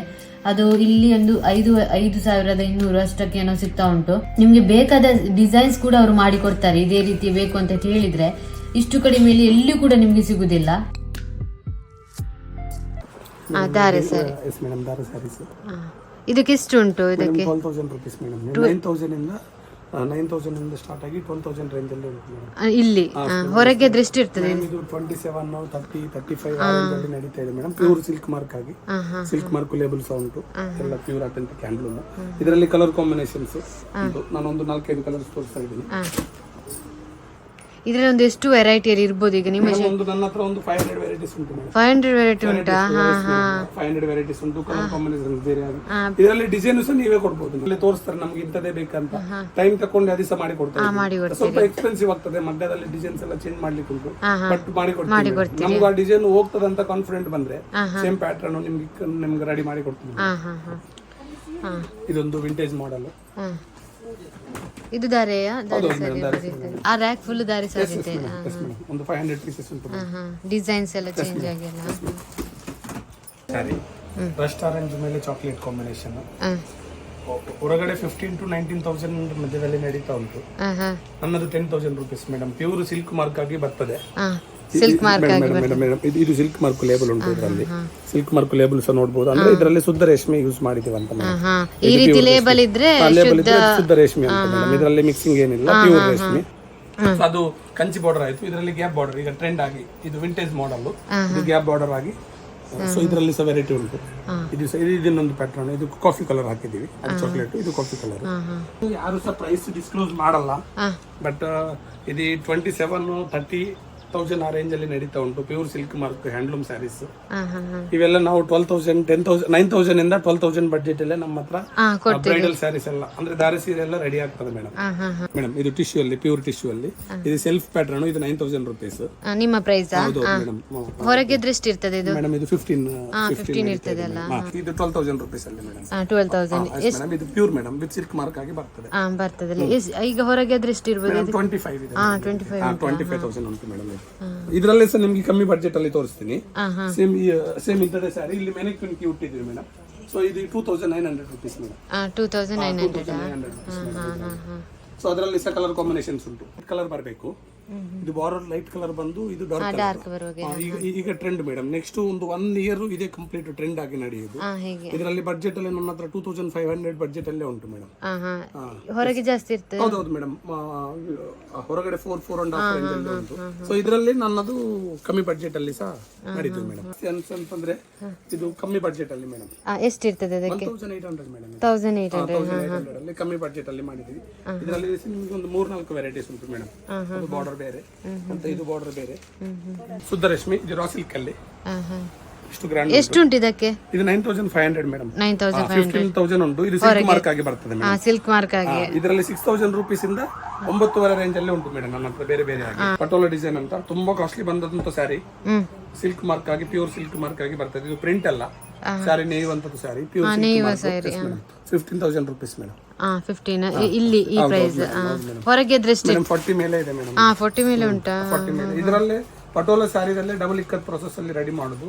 ಅದು ಇಲ್ಲಿ ಒಂದು 5,200 ಅಷ್ಟಕ್ಕೆ ಏನೋ ಸಿಗ್ತಾ ಉಂಟು. ನಿಮ್ಗೆ ಬೇಕಾದ ಡಿಸೈನ್ಸ್ ಕೂಡ ಅವರು ಮಾಡಿಕೊಡ್ತಾರೆ. ಇದೇ ರೀತಿ ಬೇಕು ಅಂತ ಹೇಳಿದ್ರೆ ಇಷ್ಟು ಕಡಿಮೆಯಲ್ಲಿ ಎಲ್ಲಿ ಕೂಡ ನಿಮ್ಗೆ ಸಿಗುದಿಲ್ಲ. ಧಾರೆ ಸಾರಿ, ಇದಕ್ಕೆ ಎಷ್ಟು ಉಂಟು? ಇದಕ್ಕೆ 12,000 ರೂಪೀಸ್ ಮೇಡಮ್. 9,000 ಇಂದ ಸ್ಟಾರ್ಟ್ ಆಗಿ 12,000 ರೇಂಜ್ ಅಲ್ಲಿ ಉಂಟು ಇಲ್ಲಿ. ಹೊರಗೆ ಆದ್ರೆ ಎಷ್ಟು ಇರ್ತದೆ? ಇದು 27, 30, 35 ಆ ರೇಂಜ್ ಅಲ್ಲಿ ನಡೀತಾ ಇದೆ ಮೇಡಮ್. ಪ್ಯೂರ್ ಸಿಲ್ಕ್ ಮಾರ್ಕ್ ಆಗಿ, ಸಿಲ್ಕ್ ಮಾರ್ಕ್ ಲೇಬಲ್ಸ್ ಉಂಟು, ಎಲ್ಲ ಪ್ಯೂರ್ ಅಥೆಂಟಿಕ್ ಹ್ಯಾಂಡ್ಲೂಮ್. ಇದರಲ್ಲಿ ಕಲರ್ ಕಾಂಬಿನೇಷನ್ಸ್ ನಾನೊಂದು 4-5 ಕಲರ್ಸ್ ತೋರಿಸ್ತಾ ಇದ್ದೀನಿ. ಇದರಲ್ಲಿ ಒಂದು ಎಷ್ಟು ವೆರೈಟಿಯಲ್ಲಿ ಇರ್ಬೋದು? ಈಗ ನಿಮ್ಮ ನನ್ನ ಹತ್ರ ಒಂದು 500 ವೆರೈಟೀಸ್ ಉಂಟು ಮೇಡಮ್. 500 ವೆರೈಟಿ ಉಂಟಾ? 500 ವೆರೈಟೀಸ್ ಉಂಟು, ಕಲರ್ ಕಾಂಬಿನೇಷನ್ ಬೇರೆ ಆಗಿ. ಇದರಲ್ಲಿ ಡಿಸೈನ್ ಸಹ ನೀವೇ ಕೊಡ್ಬೋದು, ಇಲ್ಲಿ ತೋರಿಸ್ತಾರೆ ನಮ್ಗೆ ಇಂಥದೇ ಬೇಕಂತ. ಟೈಮ್ ತಕೊಂಡು ಅದೇ ಸಹ ಮಾಡಿ ಕೊಡ್ತಾರೆ. ಸ್ವಲ್ಪ ಎಕ್ಸ್ಪೆನ್ಸಿವ್ ಆಗ್ತದೆ, ಮಧ್ಯದಲ್ಲಿ ಡಿಸೈನ್ಸ್ ಎಲ್ಲ ಚೇಂಜ್ ಮಾಡ್ಲಿಕ್ಕೆ ಉಂಟು, ಬಟ್ ಮಾಡಿ ಕೊಡ್ತೀವಿ. ನಮ್ಗೆ ಆ ಡಿಸೈನ್ ಹೋಗ್ತದೆ ಅಂತ ಕಾನ್ಫಿಡೆಂಟ್ ಬಂದ್ರೆ ಸೇಮ್ ಪ್ಯಾಟರ್ನ್ ನಿಮ್ಗೆ ರೆಡಿ ಮಾಡಿ ಕೊಡ್ತೀವಿ. ಇದೊಂದು ವಿಂಟೇಜ್ ಮಾಡೆಲ್. ಇದು ದಾರೆಯ ಆ ರ್ಯಾಕ್ ಫುಲ್ ದಾರೆ ಸಾರಿ ಇದೆ. ಒಂದು 500 ಪೀಸಸ್ ಉಂಟು. ಡಿಸೈನ್ಸ್ ಎಲ್ಲ ಚೇಂಜ್ ಆಗಿಲ್ಲ. ಸರಿ, ರಸ್ಟ್ ಆರೆಂಜ್ ಮೇಲೆ ಚಾಕ್ಲೇಟ್ ಕಾಂಬಿನೇಷನ್ ಹೊರಗಡೆ 15,000 to 19,000 ಮಧ್ಯದಲ್ಲಿ ನಡೀತಾ ಉಂಟು. ನನ್ನದು 10,000 rupees madam. Pure silk mark ಆಗಿ ಬರ್ತದೆ. ಸಿಲ್ಕ್ ಮಾರ್ಕ್ ಇದು ಸಿಲ್ಕ್ ಮಾರ್ಕ್ ಲೇಬಲ್ ಉಂಟು. ಇದರಲ್ಲಿ ಸಿಲ್ಕ್ ಮಾರ್ಕ್ ಲೇಬಲ್ ಸಹ ನೋಡಬಹುದು. ಅಂದ್ರೆ ಇದರಲ್ಲಿ ಶುದ್ಧ ರೇಷ್ಮೆ ಯೂಸ್ ಮಾಡಿದೀವಿ ಅಂತ. ಈ ರೀತಿ ಲೇಬಲ್ ಇದ್ರೆ ಶುದ್ಧ ರೇಷ್ಮೆ ಅಂತ ಮೇಡಮ್. ಇದರಲ್ಲಿ ಮಿಕ್ಸಿಂಗ್ ಏನಿಲ್ಲ, ಪ್ಯೂರ್ ರೇಷ್ಮೆ. ಅದು ಕಂಚಿ ಬಾರ್ಡರ್ ಆಯ್ತು. ಇದರಲ್ಲಿ ಗ್ಯಾಪ್ ಬಾರ್ಡರ್ ಈಗ ಟ್ರೆಂಡ್ ಆಗಿ, ಇದು ವಿಂಟೇಜ್ ಮಾಡೆಲ್, ಇದು ಗ್ಯಾಪ್ ಬಾರ್ಡರ್ ಆಗಿ. ಸೊ ಇದರಲ್ಲಿ ಸಹ ವೆರೈಟಿ ಉಂಟು. ಇದನ್ನೊಂದು ಪ್ಯಾಟರ್ನ್, ಇದು ಕಾಫಿ ಕಲರ್ ಹಾಕಿದೀವಿ, ಅದು ಚಾಕ್ಲೇಟ್, ಇದು ಕಾಫಿ ಕಲರ್. ಯಾರು ಸಹ ಪ್ರೈಸ್ ಡಿಸ್ಕ್ಲೋಸ್ ಮಾಡಲ್ಲ, ಬಟ್ ಇದು 27, 30 10,000 ಆ ರೇಂಜ್ ಅಲ್ಲಿ ನಡೀತಾ ಉಂಟು. Pure silk mark handloom sarees ಹಾ ಹಾ ಹಾ ಇವೆಲ್ಲ ನಾವು 12,000 10,000 9,000 ಇಂದ 12,000 ಬಡ್ಜೆಟ್ ಅಲ್ಲೇ ನಮ್ಮ ಹತ್ರ ಬ್ರೈಡಲ್ ಸ್ಯಾರೀಸ್ ಎಲ್ಲ ಅಂದ್ರೆ ದಾರೆ ಸೀರೆ ಎಲ್ಲ ರೆಡಿ ಆಗ್ತದೆ ಮೇಡಮ್. ಮೇಡಮ್ ಇದು ಟಿಶ್ಯೂ ಅಲ್ಲಿ ಪ್ಯೂರ್ ಟಿಶ್ಯೂ ಅಲ್ಲಿ ಇದು ಸೆಲ್ಫ್ ಪ್ಯಾಟರ್ನ್. ಇದು 9,000 rupees ನಿಮ್ಮ ಪ್ರೈಸ್. ಹೌದು ಮೇಡಮ್. ಹೊರಗೆ ಎಷ್ಟು ಇರ್ತದೆ ಇದು? ಮೇಡಮ್ ಇದು 15 ಇರ್ತದೆ ಅಲ್ಲ. ಇದು 12,000 rupees ಅಲ್ಲಿ ಮೇಡಮ್. 12,000 ಮೇಡಮ್ ಇದು pure madam with silk mark ಆಗಿ ಬರ್ತದೆ. ಬರ್ತದೆ. ಈಗ ಹೊರಗೆ ಎಷ್ಟು ಇರ್ಬೋದು? 25 ಇದೆ. 25,000 ಉಂಟು ಮೇಡಮ್. ಇದರಲ್ಲೇ ಸಹ ನಿಮ್ಗೆ ಕಮ್ಮಿ ಬಡ್ಜೆಟ್ ಅಲ್ಲಿ ತೋರಿಸ್ತೀನಿ. ಸೇಮ್ ಇಂಥದೇ ಸ್ಯಾರಿ ಇಲ್ಲಿ ಮ್ಯಾನಿಕ್ವಿನ್ ಕಿ ಹುಟ್ಟಿದ್ವಿ ಮೇಡಮ್. ಸೊ ಇದು 2,900 rupees ಮೇಡಮ್. 2,900. ಸೊ ಅದರಲ್ಲಿ ಸಹ ಕಲರ್ ಕಾಂಬಿನೇಷನ್ಸ್ ಉಂಟು. ಕಲರ್ ಬರಬೇಕು. ಇದು ಬಾರ್ಡರ್ ಲೈಟ್ ಕಲರ್ ಬಂದು ಇದು ಡಾರ್ಕ್ ಈಗ ಟ್ರೆಂಡ್ ಮೇಡಮ್. ನೆಕ್ಸ್ಟ್ ಒಂದು 1 year ಇದೇ ಕಂಪ್ಲೀಟ್ ಟ್ರೆಂಡ್ ಆಗಿ ನಡೆಯುವುದು. ಇದರಲ್ಲಿ ಬಡ್ಜೆಟ್ ಅಲ್ಲಿ ನನ್ನ ಹತ್ರ 2,500 ಬಡ್ಜೆಟ್ ಅಲ್ಲೇ ಉಂಟು ಮೇಡಮ್. ಹೊರಗೆ ಜಾಸ್ತಿ ಇರ್ತದೆ. ಹೌದೌದು ಮೇಡಮ್. ಹೊರಗಡೆ 4.5 ರೇಂಜ್ ಅಲ್ಲಿ ಉಂಟು. ಸೊ ಇದರಲ್ಲಿ ನನ್ನದು ಕಮ್ಮಿ ಬಡ್ಜೆಟ್ ಅಲ್ಲಿ ಸಹ ನಡೀತದೆ ಮೇಡಮ್. ಅಂತಂದ್ರೆ ಇದು ಕಮ್ಮಿ ಬಡ್ಜೆಟ್ ಅಲ್ಲಿ ಮೇಡಮ್. ಎಷ್ಟಿರ್ತದೆ ಅದಕ್ಕೆ? 1,800 ಮೇಡಮ್. 1,800 ಅಲ್ಲಿ ಕಮ್ಮಿ ಬಡ್ಜೆಟ್ ಅಲ್ಲಿ ಮಾಡಿದ್ವಿ. ಇದರಲ್ಲಿ ನಿಮ್ಗೆ ಒಂದು 3-4 ವೆರೈಟೀಸ್ ಉಂಟು ಮೇಡಮ್. ಅದು ಬಾರ್ಡರ್ ಬೇರೆ ಅಂತ ಇದು ಬಾರ್ಡರ್ ಬೇರೆ. ಶುದ್ಧ ರೇಷ್ಮೆ ಇದು ರಾ ಸಿಲ್ಕ್ ಅಲ್ಲಿ ಎಷ್ಟು ಗ್ರ್ಯಾಂಡ್. ಎಷ್ಟು ಉಂಟು ಇದಕ್ಕೆ? ಇದು 9,500 ಮೇಡಮ್. 9,500 ಉಂಟು. ಇದು ಸಿಲ್ಕ್ ಮಾರ್ಕ್ ಆಗಿ ಬರ್ತದೆ ಮೇಡಮ್. ಸಿಲ್ಕ್ ಮಾರ್ಕ್ ಆಗಿ. ಇದರಲ್ಲಿ 6,000 rupees ಇಂದ 9,500 ರೇಂಜ್ ಅಲ್ಲಿ ಉಂಟು ಮೇಡಮ್ ನನ್ನ ಹತ್ರ ಬೇರೆ ಬೇರೆ ಆಗಿ. ಪಟೋಲಾ ಡಿಸೈನ್ ಅಂತ ತುಂಬಾ ಕಾಸ್ಟ್ಲಿ ಬಂದಂತ ಸ್ಯಾರಿ. ಸಿಲ್ಕ್ ಮಾರ್ಕ್ ಆಗಿ ಪ್ಯೂರ್ ಸಿಲ್ಕ್ ಮಾರ್ಕ್ ಆಗಿ ಬರ್ತದೆ. ಇದು ಪ್ರಿಂಟ್ ಅಲ್ಲ, ಸ್ಯಾರಿ ನೇಯುವಂತದ್ದು ಸ್ಯಾರಿ. Pure 15,000 rupees madam. 15 ಇಲ್ಲಿ ಈ ಪ್ರೈಸ್. ಹೊರಗೆ ಎಷ್ಟು? 40 ಮೇಲೆ ಇದೆ ಮೇಡಮ್. 40 ಮೇಲೆ ಉಂಟಾ? 40 ಮೇಲೆ. ಇದರಲ್ಲಿ ಪಟೋಲಾ ಸ್ಯಾರಿದಲ್ಲಿ ಡಬಲ್ ಇಕ್ಕತ್ ಪ್ರೊಸೆಸ್ ಅಲ್ಲಿ ರೆಡಿ ಮಾಡುದು.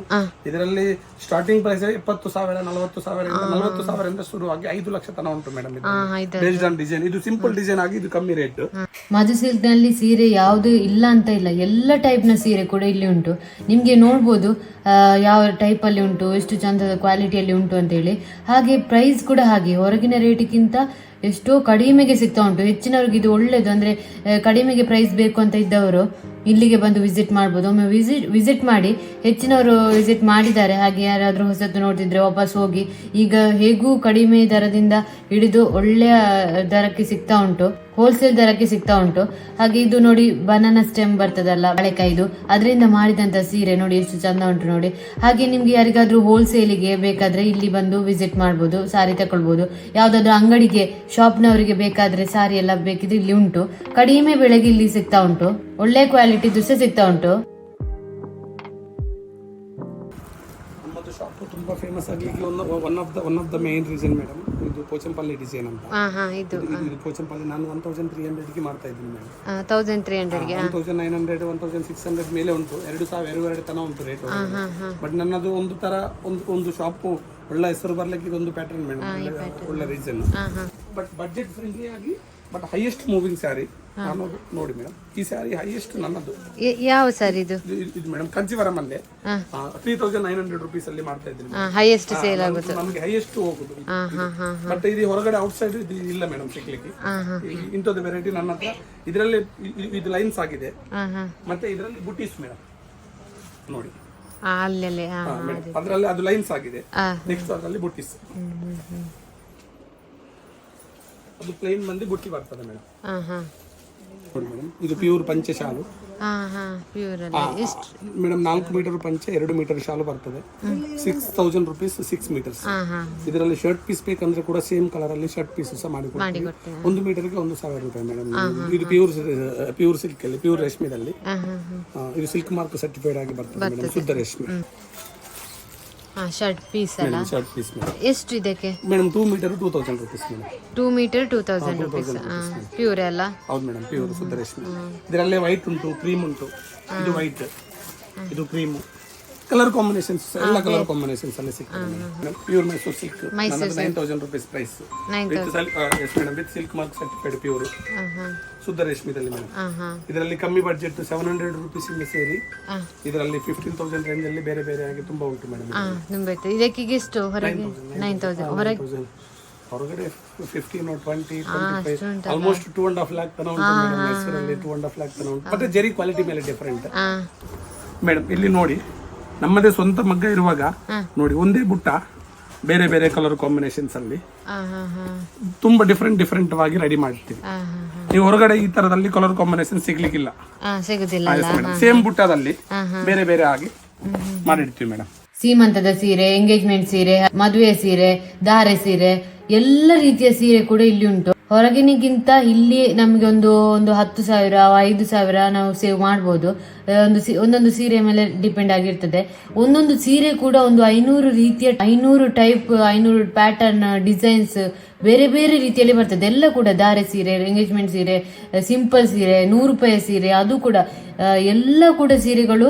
ಇದರಲ್ಲಿ ಸ್ಟಾರ್ಟಿಂಗ್ ಪ್ರೈಸ್ 70,000 40,000 ಇಂದ ಶುರುವಾಗಿ 5 ಲಕ್ಷ ತನ ಉಂಟು ಮೇಡಮ್. Based on design. ಇದು ಸಿಂಪಲ್ ಡಿಸೈನ್ ಆಗಿ ಇದು ಕಮ್ಮಿ ರೇಟ್. ಮಧು ಸಿಲ್ಕ್ ನಲ್ಲಿ ಸೀರೆ ಯಾವುದು ಇಲ್ಲ ಅಂತ ಇಲ್ಲ, ಎಲ್ಲ ಟೈಪ್ ನ ಸೀರೆ ಕೂಡ ಇಲ್ಲಿ ಉಂಟು. ನಿಮ್ಗೆ ನೋಡ್ಬೋದು ಯಾವ ಟೈಪ್ ಅಲ್ಲಿ ಉಂಟು, ಎಷ್ಟು ಚಂದದ ಕ್ವಾಲಿಟಿಯಲ್ಲಿ ಉಂಟು ಅಂತ ಹೇಳಿ. ಹಾಗೆ ಪ್ರೈಸ್ ಕೂಡ ಹಾಗೆ ಹೊರಗಿನ ರೇಟಿಗಿಂತ ಎಷ್ಟೋ ಕಡಿಮೆಗೆ ಸಿಗ್ತಾ ಉಂಟು. ಹೆಚ್ಚಿನವ್ರಿಗೆ ಇದು ಒಳ್ಳೇದು. ಅಂದ್ರೆ ಕಡಿಮೆಗೆ ಪ್ರೈಸ್ ಬೇಕು ಅಂತ ಇದ್ದವರು ಇಲ್ಲಿಗೆ ಬಂದು ವಿಸಿಟ್ ಮಾಡ್ಬೋದು. ಒಮ್ಮೆ ವಿಸಿಟ್ ಮಾಡಿ. ಹೆಚ್ಚಿನವರು ವಿಸಿಟ್ ಮಾಡಿದ್ದಾರೆ. ಹಾಗೆ ಯಾರಾದ್ರೂ ಹೊಸತು ನೋಡ್ತಿದ್ರೆ ವಾಪಸ್ ಹೋಗಿ. ಈಗ ಹೇಗೂ ಕಡಿಮೆ ದರದಿಂದ ಹಿಡಿದು ಒಳ್ಳೆಯ ದರಕ್ಕೆ ಸಿಗ್ತಾ ಉಂಟು, ಹೋಲ್ಸೇಲ್ ದರಕ್ಕೆ ಸಿಗ್ತಾ ಉಂಟು. ಹಾಗೆ ಇದು ನೋಡಿ ಬನಾನಾ ಸ್ಟೆಮ್ ಬರ್ತದಲ್ಲ, ಬಾಳೆಕಾಯ್ದು, ಅದರಿಂದ ಮಾಡಿದಂತ ಸೀರೆ ನೋಡಿ ಎಷ್ಟು ಚಂದ ಉಂಟು ನೋಡಿ. ಹಾಗೆ ನಿಮ್ಗೆ ಯಾರಿಗಾದ್ರೂ ಹೋಲ್ಸೇಲಿಗೆ ಬೇಕಾದ್ರೆ ಇಲ್ಲಿ ಬಂದು ವಿಸಿಟ್ ಮಾಡ್ಬೋದು, ಸಾರಿ ತಕೊಳ್ಬೋದು. ಯಾವ್ದಾದ್ರು ಅಂಗಡಿಗೆ ಶಾಪ್ನವರಿಗೆ ಬೇಕಾದ್ರೆ ಸಾರಿ ಎಲ್ಲ ಬೇಕಿದ್ರೆ ಇಲ್ಲಿ ಉಂಟು. ಕಡಿಮೆ ಬೆಲೆಗೆ ಇಲ್ಲಿ ಸಿಗ್ತಾ ಉಂಟು, ಒಳ್ಳೆ ಕ್ವಾಲಿಟಿ ಸಹ ಸಿಗ್ತಾ ಉಂಟು. ನಮ್ಮದು ಶಾಪ್ ತುಂಬಾ ಫೇಮಸ್ ಆಗಲಿಕ್ಕೆ one of the main reason madam ಇದು ಪೋಚಂಪಲ್ಲಿ ಡಿಸೈನ್ ಅಂತ. ಇದು ಪೋಚಂಪಲ್ಲಿ ನಾನು 1,300 ಗೆ ಮಾಡ್ತಾ ಇದ್ದೀನಿ ಮೇಡಮ್. 1,300 1,900 1,600 ಮೇಲೆ ಉಂಟು. 2,000 ತನ ಉಂಟು ರೇಟ್. ಬಟ್ ನನ್ನದು ಒಂದು ತರ ಒಂದು ಶಾಪ್ ಒಳ್ಳೆ ಹೆಸರು ಬರ್ಲಿಕ್ಕೆ ಇದೊಂದು ಪ್ಯಾಟರ್ನ್ ಮೇಡಮ್. ಒಳ್ಳೆ ರೀಸನ್. ಬಟ್ ಬಡ್ಜೆಟ್ ಫ್ರೆಂಡ್ಲಿ ಆಗಿ ಬಟ್ ಹೈಯೆಸ್ಟ್ ಮೂವಿಂಗ್ ಸ್ಯಾರಿ ನೋಡಿ ಮೇಡಮ್. ಈ ಸ್ಯಾರಿ ಹೈಯೆಸ್ಟ್ ನನ್ನದು. ಯಾವ ಸ್ಯಾರಿ ಇದು? ಇದು ಮೇಡಮ್ ಕಂಚಿವರಂ ಅಲ್ಲೇ 3,900 rupees ಅಲ್ಲಿ ಮಾಡ್ತಾ ಇದ್ದೀನಿ. ಹೈಯೆಸ್ಟ್ ಸೇಲ್ ಆಗುತ್ತೆ ನಮಗೆ ಹೈಯೆಸ್ಟ್ ಹೋಗುದು. ಬಟ್ ಇದು ಹೊರಗಡೆ ಔಟ್ ಸೈಡ್ ಇದು ಇಲ್ಲ ಮೇಡಮ್ ಸಿಗ್ಲಿಕ್ಕೆ. ಇಂಥದ್ದು ವೆರೈಟಿ ನನ್ನ ಹತ್ರ. ಇದರಲ್ಲಿ ಇದು ಲೈನ್ಸ್ ಆಗಿದೆ. ಮತ್ತೆ ಇದರಲ್ಲಿ ಬುಟೀಸ್ ಮೇಡಮ್ ನೋಡಿ ಅದರಲ್ಲಿ ಅದು ಲೈನ್ಸ್ ಆಗಿದೆ. ನೆಕ್ಸ್ಟ್ ಅದರಲ್ಲಿ ಬುಟೀಸ್. ಅದು ಪ್ಲೇನ್ ಬಂದು ಬುಟ್ಟಿ ಬರ್ತದೆ ಮೇಡಮ್. ನೋಡಿ ಮೇಡಮ್ ಇದು ಪ್ಯೂರ್ ಪಂಚೆ ಶಾಲು ಮೇಡಮ್. 4 ಮೀಟರ್ ಪಂಚೆ 2 ಮೀಟರ್ ಶಾಲು ಬರ್ತದೆ. 6,000 rupees 6 meters. ಇದರಲ್ಲಿ ಶರ್ಟ್ ಪೀಸ್ ಬೇಕಂದ್ರೆ ಕೂಡ ಸೇಮ್ ಕಲರ್ ಅಲ್ಲಿ ಶರ್ಟ್ ಪೀಸ್ ಸಹ ಮಾಡಿ ಕೊಡ್ತೀವಿ. 1 ಮೀಟರ್ಗೆ 1,000 ರೂಪಾಯಿ ಮೇಡಮ್. ಇದು ಪ್ಯೂರ್ ಸಿಲ್ಕ್ ಅಲ್ಲಿ ಪ್ಯೂರ್ ರೇಷ್ಮೆದಲ್ಲಿ ಇದು ಸಿಲ್ಕ್ ಮಾರ್ಕ್ ಸರ್ಟಿಫೈಡ್ ಆಗಿ ಬರ್ತದೆ ಮೇಡಮ್. ಶುದ್ಧ ರೇಷ್ಮೆ ಶರ್ಟ್ ಪೀಸ್ ಅಲ್ಲ. ಶರ್ಟ್ ಪೀಸ್ ಎಷ್ಟು ಇದಕ್ಕೆ madam? 2 metre 2,000 rupees madam. 2 metre 2,000 rupees. Pure ಅಲ್ಲ? ಹೌದು ಮೇಡಮ್, ಪ್ಯೂರ್ ಶುದ್ಧ ರೇಷ್ಮೆ. ಇದರಲ್ಲೇ ವೈಟ್ ಉಂಟು, ಕ್ರೀಮ್ ಉಂಟು. ಇದು ವೈಟ್, ಇದು ಕ್ರೀಮ್. ಕಲರ್ ಕಾಂಬಿನೇಷನ್ಸ್ ಎಲ್ಲ ಕಲರ್ ಕಾಂಬಿನೇಷನ್ಸ್ ಅಲ್ಲಿ ಸಿಗ್ತದೆ. Pure Mysuru silk 9,000 rupees price. With silk mark certified pure ಶುದ್ಧ ರೇಷ್ಮೆದಲ್ಲಿ ಮೇಡಮ್. ಇದರಲ್ಲಿ ಕಮ್ಮಿ ಬಡ್ಜೆಟ್ 700 rupees ಇಂದ ಸೇರಿ ಇದರಲ್ಲಿ 15,000 ರೇಂಜ್ ಅಲ್ಲಿ ಬೇರೆ ಬೇರೆ ಆಗಿ ತುಂಬಾ ಉಂಟು ಮೇಡಮ್. ಇದಕ್ಕೆ ಎಷ್ಟು ಹೊರಗೆ? 9,000 ಹೊರಗಡೆ 15 or 20 25 ಆಲ್ಮೋಸ್ಟ್ 2.5 lakh ತನ ಉಂಟು ಮೇಡಮ್. ಮೈಸೂರಲ್ಲಿ 2.5 lakh ತನ ಉಂಟು. ಮತ್ತೆ ಜರಿ ಕ್ವಾಲಿಟಿ ಮೇಲೆ ಡಿಫರೆಂಟ್ ಮೇಡಮ್. ಇಲ್ಲಿ ನೋಡಿ ನಮ್ಮದೇ ಸ್ವಂತ ಮಗ್ಗ ಇರುವಾಗ ನೋಡಿ ಒಂದೇ ಬುಟ್ಟ ಬೇರೆ ಬೇರೆ ಕಲರ್ ಕಾಂಬಿನೇಷನ್ಸ್ ಅಲ್ಲಿ ಹಾ ಹಾ ಹಾ ತುಂಬಾ ಡಿಫ್ರೆಂಟ್ ಆಗಿ ರೆಡಿ ಮಾಡ್ತೀವಿ. ಹಾ ಹಾ ಹಾ ನೀವು ಹೊರಗಡೆ ಈ ತರದಲ್ಲಿ ಕಲರ್ ಕಾಂಬಿನೇಷನ್ ಸಿಗ್ಲಿಕ್ಕಿಲ್ಲ. ಸಿಗುದಿಲ್ಲ. ಸೇಮ್ ಬುಟ್ಟದಲ್ಲಿ ಬೇರೆ ಬೇರೆ ಆಗಿ ಮಾಡಿರ್ತೀವಿ ಮೇಡಮ್. ಸೀಮಂತದ ಸೀರೆ, ಎಂಗೇಜ್ಮೆಂಟ್ ಸೀರೆ, ಮದುವೆ ಸೀರೆ, ಧಾರೆ ಸೀರೆ, ಎಲ್ಲ ರೀತಿಯ ಸೀರೆ ಕೂಡ ಇಲ್ಲಿ ಉಂಟು. ಹೊರಗಿನಿಗಿಂತ ಇಲ್ಲಿ ನಮ್ಗೆ ಒಂದು 10,000 5,000 ನಾವು ಸೇವ್ ಮಾಡ್ಬೋದು. ಒಂದೊಂದು ಸೀರೆ ಮೇಲೆ ಡಿಪೆಂಡ್ ಆಗಿರ್ತದೆ. ಒಂದೊಂದು ಸೀರೆ ಕೂಡ ಒಂದು 500 ರೀತಿಯ 500 ಟೈಪ್ 500 ಪ್ಯಾಟರ್ನ್ ಡಿಸೈನ್ಸ್ ಬೇರೆ ಬೇರೆ ರೀತಿಯಲ್ಲಿ ಬರ್ತದೆ. ಎಲ್ಲ ಕೂಡ ಧಾರೆ ಸೀರೆ, ಎಂಗೇಜ್ಮೆಂಟ್ ಸೀರೆ, ಸಿಂಪಲ್ ಸೀರೆ, 100 ರೂಪಾಯಿ ಸೀರೆ, ಅದು ಕೂಡ ಎಲ್ಲ ಕೂಡ ಸೀರೆಗಳು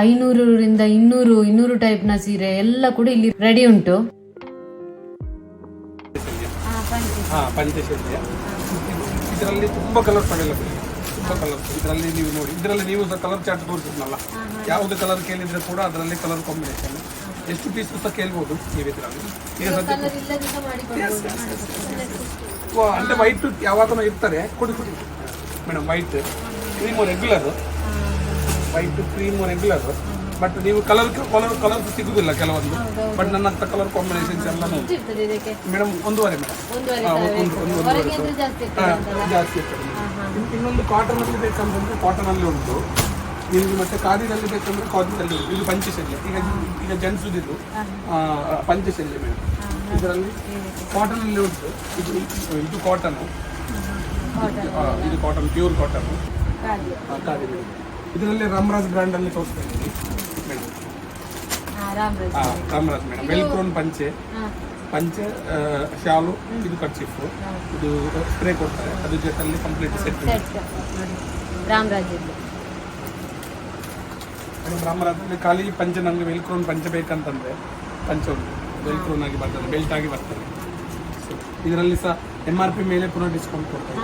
500 ರಿಂದ 200 ಟೈಪ್ ನ ಸೀರೆ ಎಲ್ಲ ಕೂಡ ಇಲ್ಲಿ ರೆಡಿ ಉಂಟು. ಪಂಚಶೈಲಿಯ ಇದರಲ್ಲಿ ತುಂಬಾ ಕಲರ್ಸ್ ಅವೈಲಬಲ್, ತುಂಬಾ ಕಲರ್ಸ್. ಇದರಲ್ಲಿ ನೀವು ನೋಡಿ, ಇದರಲ್ಲಿ ನೀವು ಕಲರ್ ಚಾರ್ಟ್ ತೋರಿಸಿದ್ನಲ್ಲ, ಯಾವ್ದು ಕಲರ್ ಕೇಳಿದ್ರೆ ಕೂಡ ಅದರಲ್ಲಿ ಕಲರ್ ಕಾಂಬಿನೇಷನ್ ಎಷ್ಟು ಪೀಸ್ ಸಹ ಕೇಳ್ಬೋದು ನೀವು ಇದರಲ್ಲಿ. ಈಗ ಅಂದ್ರೆ ವೈಟ್ ಯಾವಾಗ ಇರ್ತಾರೆ ಕೊಡಿ madam. White cream regular, white cream regular. But ನೀವು ಕಲರ್ ಸಿಗುದಿಲ್ಲ ಕೆಲವೊಂದು. ಬಟ್ ನನ್ನ ಹತ್ರ ಕಲರ್ ಕಾಂಬಿನೇಷನ್ಸ್ ಎಲ್ಲ ಮೇಡಮ್ 1.5 ಜಾಸ್ತಿ ಇರ್ತದೆ. ಇನ್ನೊಂದು ಕಾಟನ್ ಅಲ್ಲಿ ಬೇಕಂತಂದ್ರೆ ಕಾಟನ್ ಅಲ್ಲಿ ಉಂಟು ನಿಮ್ಗೆ, ಮತ್ತೆ ಖಾದಿನಲ್ಲಿ ಬೇಕಂದ್ರೆ ಖಾದಿನಲ್ಲಿ ಉಂಟು. ಇದು ಪಂಚಶೈಲಿ. ಈಗ ಜೆಂಟ್ಸ್ ಇದು ಪಂಚಶೈಲಿ ಮೇಡಮ್. ಇದರಲ್ಲಿ ಕಾಟನ್ ಅಲ್ಲಿ ಉಂಟು. ಇದು ಕಾಟನ್, ಇದು cotton pure cotton khadi madam. ಇದರಲ್ಲಿ ರಾಮರಾಜ್ ಬ್ರ್ಯಾಂಡ್ ಅಲ್ಲಿ ತೋರಿಸ್ತಾ ಇದ್ದೀನಿ ಮೇಡಮ್. ರಾಮರಾಜ್ ಮೇಡಮ್. ವೆಲ್ಕ್ರೋನ್ ಪಂಚೆ ಶಾಲು, ಇದು ಕರ್ಚಿಫ್, ಇದು ಸ್ಪ್ರೇ ಕೊಡ್ತಾರೆ, ಅದ್ರ ಜೊತೆಯಲ್ಲಿ ಕಂಪ್ಲೀಟ್ ಸೆಟ್. ರಾಮರಾಜಲ್ಲಿ ಖಾಲಿ ಪಂಚೆ ನಮಗೆ ವೆಲ್ಕ್ರೋನ್ ಪಂಚೆ ಬೇಕಂತಂದ್ರೆ ಪಂಚೆ ಉಂಟು, ವೆಲ್ಕ್ರೋನ್ ಆಗಿ ಬರ್ತದೆ, ಬೆಲ್ಟ್ ಆಗಿ ಬರ್ತದೆ. ಇದರಲ್ಲಿ ಸಹ MRP ಮೇಲೆ ಪುನಃ ಡಿಸ್ಕೌಂಟ್ ಕೊಡ್ತಾರೆ.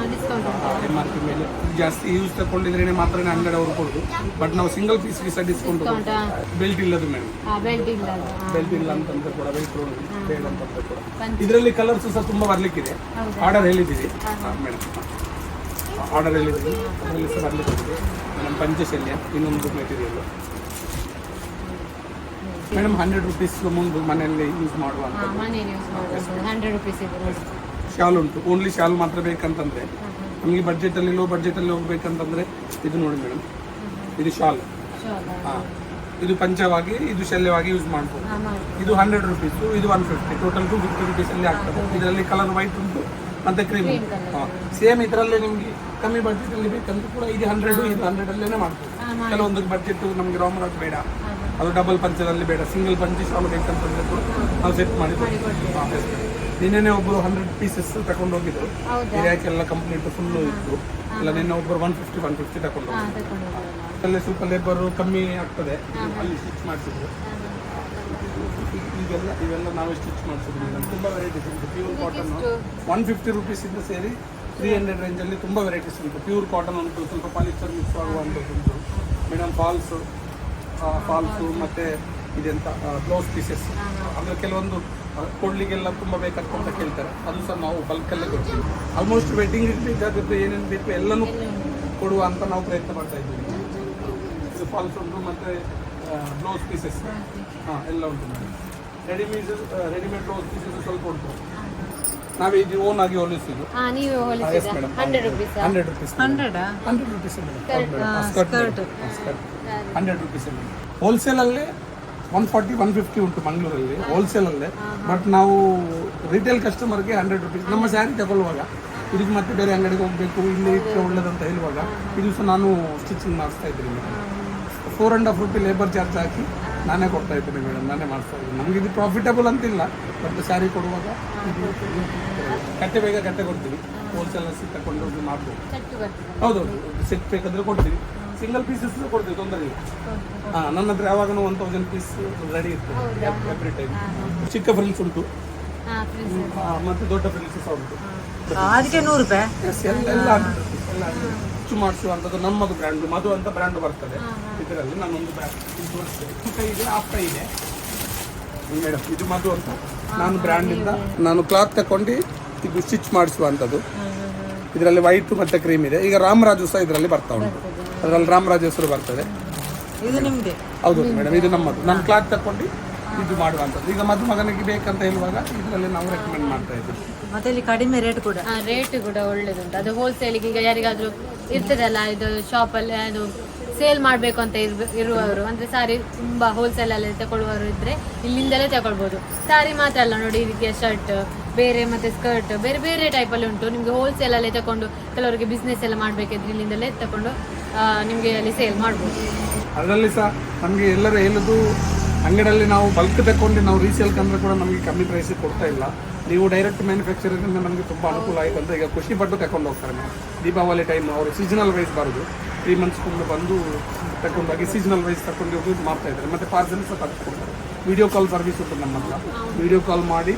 MRP ಮೇಲೆ ಜಾಸ್ತಿ ಯೂಸ್ ತಗೊಂಡಿದ್ರೆ ಮಾತ್ರ 100 ಅವರು ಕೊಡುದು. ಬಟ್ ನಾವು ಸಿಂಗಲ್ ಪೀಸ್ಗೆ ಸಹ ಡಿಸ್ಕೌಂಟ್. ಬೆಲ್ಟ್ ಇಲ್ಲದು ಮೇಡಮ್, ಬೆಲ್ಟ್ ಇಲ್ಲ ಅಂತಂದ್ರೆ ಕೂಡ ವೆಲ್ಕ್ರೋನ್ ಬೇಡ ಅಂತಂದ್ರೆ ಕೂಡ. ಇದರಲ್ಲಿ ಕಲರ್ಸ್ ಸಹ ತುಂಬಾ ಬರ್ಲಿಕ್ಕಿದೆ. ಆರ್ಡರ್ ಹೇಳಿದ್ದೀವಿ ಮೇಡಮ್, ಆರ್ಡರ್ ಹೇಳಿದ್ದೀವಿ, ಅದರಲ್ಲಿ ಸಹ ಬರ್ಲಿಕ್ಕೆ ಮೇಡಮ್. ಪಂಚಶೈಲ್ಯ ಇನ್ನೊಂದು ಮೆಟೀರಿಯಲ್ ಮೇಡಮ್. 100 ರೂಪೀಸ್ ಮುಂದೆ ಮನೆಯಲ್ಲಿ ಯೂಸ್ ಮಾಡುವಂತ ಶಾಲ್ ಉಂಟು. ಓನ್ಲಿ ಶಾಲ್ ಮಾತ್ರ ಬೇಕಂತಂದ್ರೆ ನಮಗೆ ಬಡ್ಜೆಟಲ್ಲಿ ಲೋ ಬಡ್ಜೆಟಲ್ಲಿ ಹೋಗ್ಬೇಕಂತಂದ್ರೆ ಇದು ನೋಡಿ ಮೇಡಮ್, ಇದು ಶಾಲ್. ಇದು ಪಂಚವಾಗಿ, ಇದು ಶಲ್ಯವಾಗಿ ಯೂಸ್ ಮಾಡ್ಬೋದು. ಇದು 100 ರೂಪೀಸ್, ಇದು 150, ಟೋಟಲ್ 250 ರೂಪೀಸ್ ಅಲ್ಲಿ ಆಗ್ತದೆ. ಇದರಲ್ಲಿ ಕಲರ್ ವೈಟ್ ಉಂಟು ಮತ್ತೆ ಕ್ರೀಮ್. ಸೇಮ್ ಇದರಲ್ಲೇ ನಿಮಗೆ ಕಮ್ಮಿ ಬಡ್ಜೆಟ್ ಅಲ್ಲಿ ಬೇಕಂದ್ರೆ ಕೂಡ ಇದು 100 ಅಲ್ಲೇನೆ ಮಾಡ್ಬೋದು. ಕೆಲವೊಂದು ಬಡ್ಜೆಟ್ ನಮಗೆ ರಾಮರಾಜ್ ಬೇಡ, ಅದು ಡಬಲ್ ಪಂಚದಲ್ಲಿ ಬೇಡ, ಸಿಂಗಲ್ ಪಂಚ ಶಾಲು ಬೇಕಂತಂದ್ರೆ ಕೂಡ ನಾವು ಸೆಟ್ ಮಾಡಿ. ನಿನ್ನೆ ಒಬ್ಬರು 100 ಪೀಸಸ್ ತಗೊಂಡು ಹೋಗಿದ್ರು. ಏರಿಯಾಕ್ಕೆಲ್ಲ ಕಂಪ್ಲೀಟ್ ಫುಲ್ಲು ಇತ್ತು. ಇಲ್ಲ ನಿನ್ನೆ ಒಬ್ಬರು 150 ತಗೊಂಡು ಹೋಗಿದ್ರು. ಅಲ್ಲೇ ಸ್ವಲ್ಪ ಲೇಬರು ಕಮ್ಮಿ ಆಗ್ತದೆ, ಅಲ್ಲಿ ಸ್ಟಿಚ್ ಮಾಡಿಸಿದ್ರು. ಇವೆಲ್ಲ ನಾವೇ ಸ್ಟಿಚ್ ಮಾಡಿಸಿದ್ವಿ. ತುಂಬ ವೆರೈಟೀಸ್ ಉಂಟು. ಪ್ಯೂರ್ ಕಾಟನ್ 150 ರೂಪೀಸಿಂದ ಸೇರಿ 300 ರೇಂಜಲ್ಲಿ ತುಂಬ ವೆರೈಟೀಸ್ ಉಂಟು. ಪ್ಯೂರ್ ಕಾಟನ್ ಉಂಟು, ಸ್ವಲ್ಪ ಪಾಲಿಸ್ಟರ್ ಮಿಕ್ಸ್ ಆಗುವಂಥದ್ದು ಉಂಟು ಮೇಡಮ್. ಫಾಲ್ಸು ಮತ್ತು ಇದೆಂತ ಬ್ಲೌಸ್ ಪೀಸಸ್. ಅಂದರೆ ಕೆಲವೊಂದು ಕೊಡ್ಲಿಗೆಲ್ಲ ತುಂಬ ಬೇಕಂತ ಕೇಳ್ತಾರೆ, ಅದು ಸಹ ನಾವು ಬಲ್ಕಲ್ಲೇ ಕೊಡ್ತೀವಿ. ಆಲ್ಮೋಸ್ಟ್ ವೆಡ್ಡಿಂಗ್ ಬೇಕಾದದ್ದು ಏನೇನು ಬೇಕು ಎಲ್ಲನೂ ಕೊಡುವ ಅಂತ ನಾವು ಪ್ರಯತ್ನ ಮಾಡ್ತಾ ಇದ್ದೀವಿ. ಇದು ಫಾಲ್ಸ್ ಉಂಟು ಮತ್ತು ಬ್ಲೌಸ್ ಪೀಸಸ್ ಎಲ್ಲ ಉಂಟು ಮೇಡಮ್. ರೆಡಿಮೇಡ್ ಬ್ಲೌಸ್ ಪೀಸಸ್ ಸ್ವಲ್ಪ ಉಂಟು. ನಾವೇ ಇದು ಓನ್ ಆಗಿ ಹೊಲಿಸಿದ್ದು. Yes madam. 100 ರೂಪೀಸ್ ಹೋಲ್ಸೇಲಲ್ಲೇ 140-150 ಉಂಟು ಮಂಗಳೂರಲ್ಲಿ ಹೋಲ್ಸೇಲಲ್ಲೇ. ಬಟ್ ನಾವು ರಿಟೇಲ್ ಕಸ್ಟಮರ್ಗೆ 100 ರೂಪೀಸ್. ನಮ್ಮ ಸ್ಯಾರಿ ತಗೊಳ್ಳುವಾಗ ಇದಕ್ಕೆ ಮತ್ತೆ ಬೇರೆ ಅಂಗಡಿಗೆ ಹೋಗಬೇಕು, ಇಲ್ಲಿ ಇಟ್ಟರೆ ಒಳ್ಳೇದಂತ ಹೇಳುವಾಗ ಇದು ಸಹ ನಾನು ಸ್ಟಿಚಿಂಗ್ ಮಾಡಿಸ್ತಾ ಇದ್ದೀನಿ ಮೇಡಮ್. 4.5 ರೂಪಾಯಿ ಲೇಬರ್ ಚಾರ್ಜ್ ಹಾಕಿ ನಾನೇ ಕೊಡ್ತಾ ಇದ್ದೀನಿ ಮೇಡಮ್, ನಾನೇ ಮಾಡಿಸ್ತಾ ಇದ್ದೀನಿ. ನಮಗೆ ಇದು ಪ್ರಾಫಿಟಬಲ್ ಅಂತಿಲ್ಲ, ಬಟ್ ಸ್ಯಾರಿ ಕೊಡುವಾಗ ಕಟ್ಟೆ ಕೊಡ್ತೀವಿ. ಹೋಲ್ಸೇಲರ್ಸ್ ತಗೊಂಡು ಹೋಗಿ ಮಾಡ್ಬೋದು. ಹೌದೌದು, ಸೆಟ್ ಬೇಕಾದರೆ ಕೊಡ್ತೀವಿ, ಸಿಂಗಲ್ ಪೀಸಸ್ ಕೊಡ್ತೀವಿ, ತೊಂದರೆ ಇಲ್ಲ. ನನ್ನ ಹತ್ರ ಯಾವಾಗ 1000 ಪೀಸ್ ರೆಡಿ ಇರ್ತದೆ ಎವ್ರಿ ಟೈಮ್. ಚಿಕ್ಕ ಫ್ರಿಲ್ಸ್ ಉಂಟು ಮತ್ತು ದೊಡ್ಡ ಫ್ರಿಲ್ಸ್ ಸಹ ಉಂಟು. ಅದಕ್ಕೆ 100 ರೂಪಾಯಿ. ಎಸ್, ಎಲ್ಲ ಸ್ಟಿಚ್ ಮಾಡಿಸುವಂಥದ್ದು ನಮ್ಮದು ಬ್ರ್ಯಾಂಡ್ ಮಧು ಅಂತ ಬ್ರ್ಯಾಂಡ್ ಬರ್ತದೆ. ಇದರಲ್ಲಿ ನಾನೊಂದು ಬ್ರ್ಯಾಂಡ್ ತೋರಿಸ್ತೇನೆ. ಇದೆ ಆಫ್ಟ ಇದೆ ಮೇಡಮ್. ಇದು ಮಧು ಅಂತ ನಾನು ಬ್ರ್ಯಾಂಡಿಂದ ನಾನು ಕ್ಲಾತ್ ತಗೊಂಡು ಇದು ಸ್ಟಿಚ್ ಮಾಡಿಸುವಂಥದ್ದು. ಇದರಲ್ಲಿ ವೈಟ್ ಮತ್ತು ಕ್ರೀಮ್ ಇದೆ. ಈಗ ರಾಮರಾಜು ಸಹ ಇದರಲ್ಲಿ ಬರ್ತಾ ಉಂಟು. ಅದರಲ್ಲಿ ರಾಮರಾಜ್ ಹೆಸರು ಬರ್ತದೆ. ಇದು ನಿಮ್ಮದೇ? ಹೌದು ಮೇಡಮ್, ಇದು ನಮ್ಮದು. ನಾನು ಕ್ಲಾತ್ ತಗೊಂಡು ಇದು ಮಾಡುವಂಥದ್ದು. ಈಗ ಮದುಮಗನಿಗೆ ಬೇಕಂತ ಹೇಳುವಾಗ ಇದರಲ್ಲಿ ನಾವು ರೆಕಮೆಂಡ್ ಮಾಡ್ತಾ ಇದ್ದೀವಿ. ಮತ್ತೆ ಇಲ್ಲಿ ಕಡಿಮೆ ರೇಟ್ ಕೂಡ. ರೇಟ್ ಕೂಡ ಒಳ್ಳೇದುಂಟು. ಅದು ಹೋಲ್ಸೇಲಿಗೆ ಈಗ ಯಾರಿಗಾದ್ರೂ ಇರ್ತದಲ್ಲ, ಇದು ಶಾಪಲ್ಲಿ ಅದು ಸೇಲ್ ಮಾಡಬೇಕು ಅಂತ ಇರುವವರು, ಅಂದರೆ ಸಾರಿ ತುಂಬ ಹೋಲ್ಸೇಲಲ್ಲಿ ತಗೊಳ್ಳುವವರು ಇದ್ದರೆ ಇಲ್ಲಿಂದಲೇ ತಗೊಳ್ಬೋದು. ಸಾರಿ ಮಾತ್ರ ಅಲ್ಲ ನೋಡಿ, ಈ ರೀತಿಯ ಶರ್ಟ್ ಬೇರೆ ಮತ್ತು ಸ್ಕರ್ಟ್ ಬೇರೆ ಬೇರೆ ಟೈಪಲ್ಲಿ ಉಂಟು. ನಿಮಗೆ ಹೋಲ್ಸೇಲಲ್ಲೇ ತಗೊಂಡು, ಕೆಲವರಿಗೆ ಬಿಸ್ನೆಸ್ ಎಲ್ಲ ಮಾಡಬೇಕಿದ್ರೆ ಇಲ್ಲಿಂದಲೇ ತಗೊಂಡು ನಿಮಗೆ ಅಲ್ಲಿ ಸೇಲ್ ಮಾಡ್ಬೋದು. ಅದರಲ್ಲಿ ಸಹ ನಮಗೆ ಎಲ್ಲರೂ ಹೇಳೋದು, ಅಂಗಡಿಯಲ್ಲಿ ನಾವು ಬಲ್ಕ್ ತಗೊಂಡು ನಾವು ರೀಸೇಲ್ ಕಂಡ್ರೆ ಕೂಡ ನಮಗೆ ಕಮ್ಮಿ ಪ್ರೈಸಿಗೆ ಕೊಡ್ತಾ ಇಲ್ಲ. ನೀವು ಡೈರೆಕ್ಟ್ ಮ್ಯಾನುಫ್ಯಾಕ್ಚರಿಂಗ್ ನಮಗೆ ತುಂಬ ಅನುಕೂಲ ಆಯಿತು ಅಂತ ಈಗ ಖುಷಿ ಪಟ್ಟು ತಗೊಂಡು ಹೋಗ್ತಾರೆ. ದೀಪಾವಳಿ ಟೈಮ್ ಅವರು ಸೀಸನಲ್ ವೈಸ್ ಬರೋದು, 3 ಮಂತ್ಸ್ಕೊಂಡು ಬಂದು ತಗೊಂಡೋಗಿ ಸೀಸನಲ್ ವೈಸ್ ತಗೊಂಡು ಹೋಗಿ ಮಾಡ್ತಾ ಇದ್ದಾರೆ. ಮತ್ತು ಪಾರ್ಸಲ್ ಸಹ ತಗೊಂಡ್ಕೊಡ್ತಾರೆ. ವಿಡಿಯೋ ಕಾಲ್ ಸರ್ವಿಸ್ ಉಂಟು ನಮ್ಮ ಹತ್ರ, ವಿಡಿಯೋ ಕಾಲ್ ಮಾಡಿ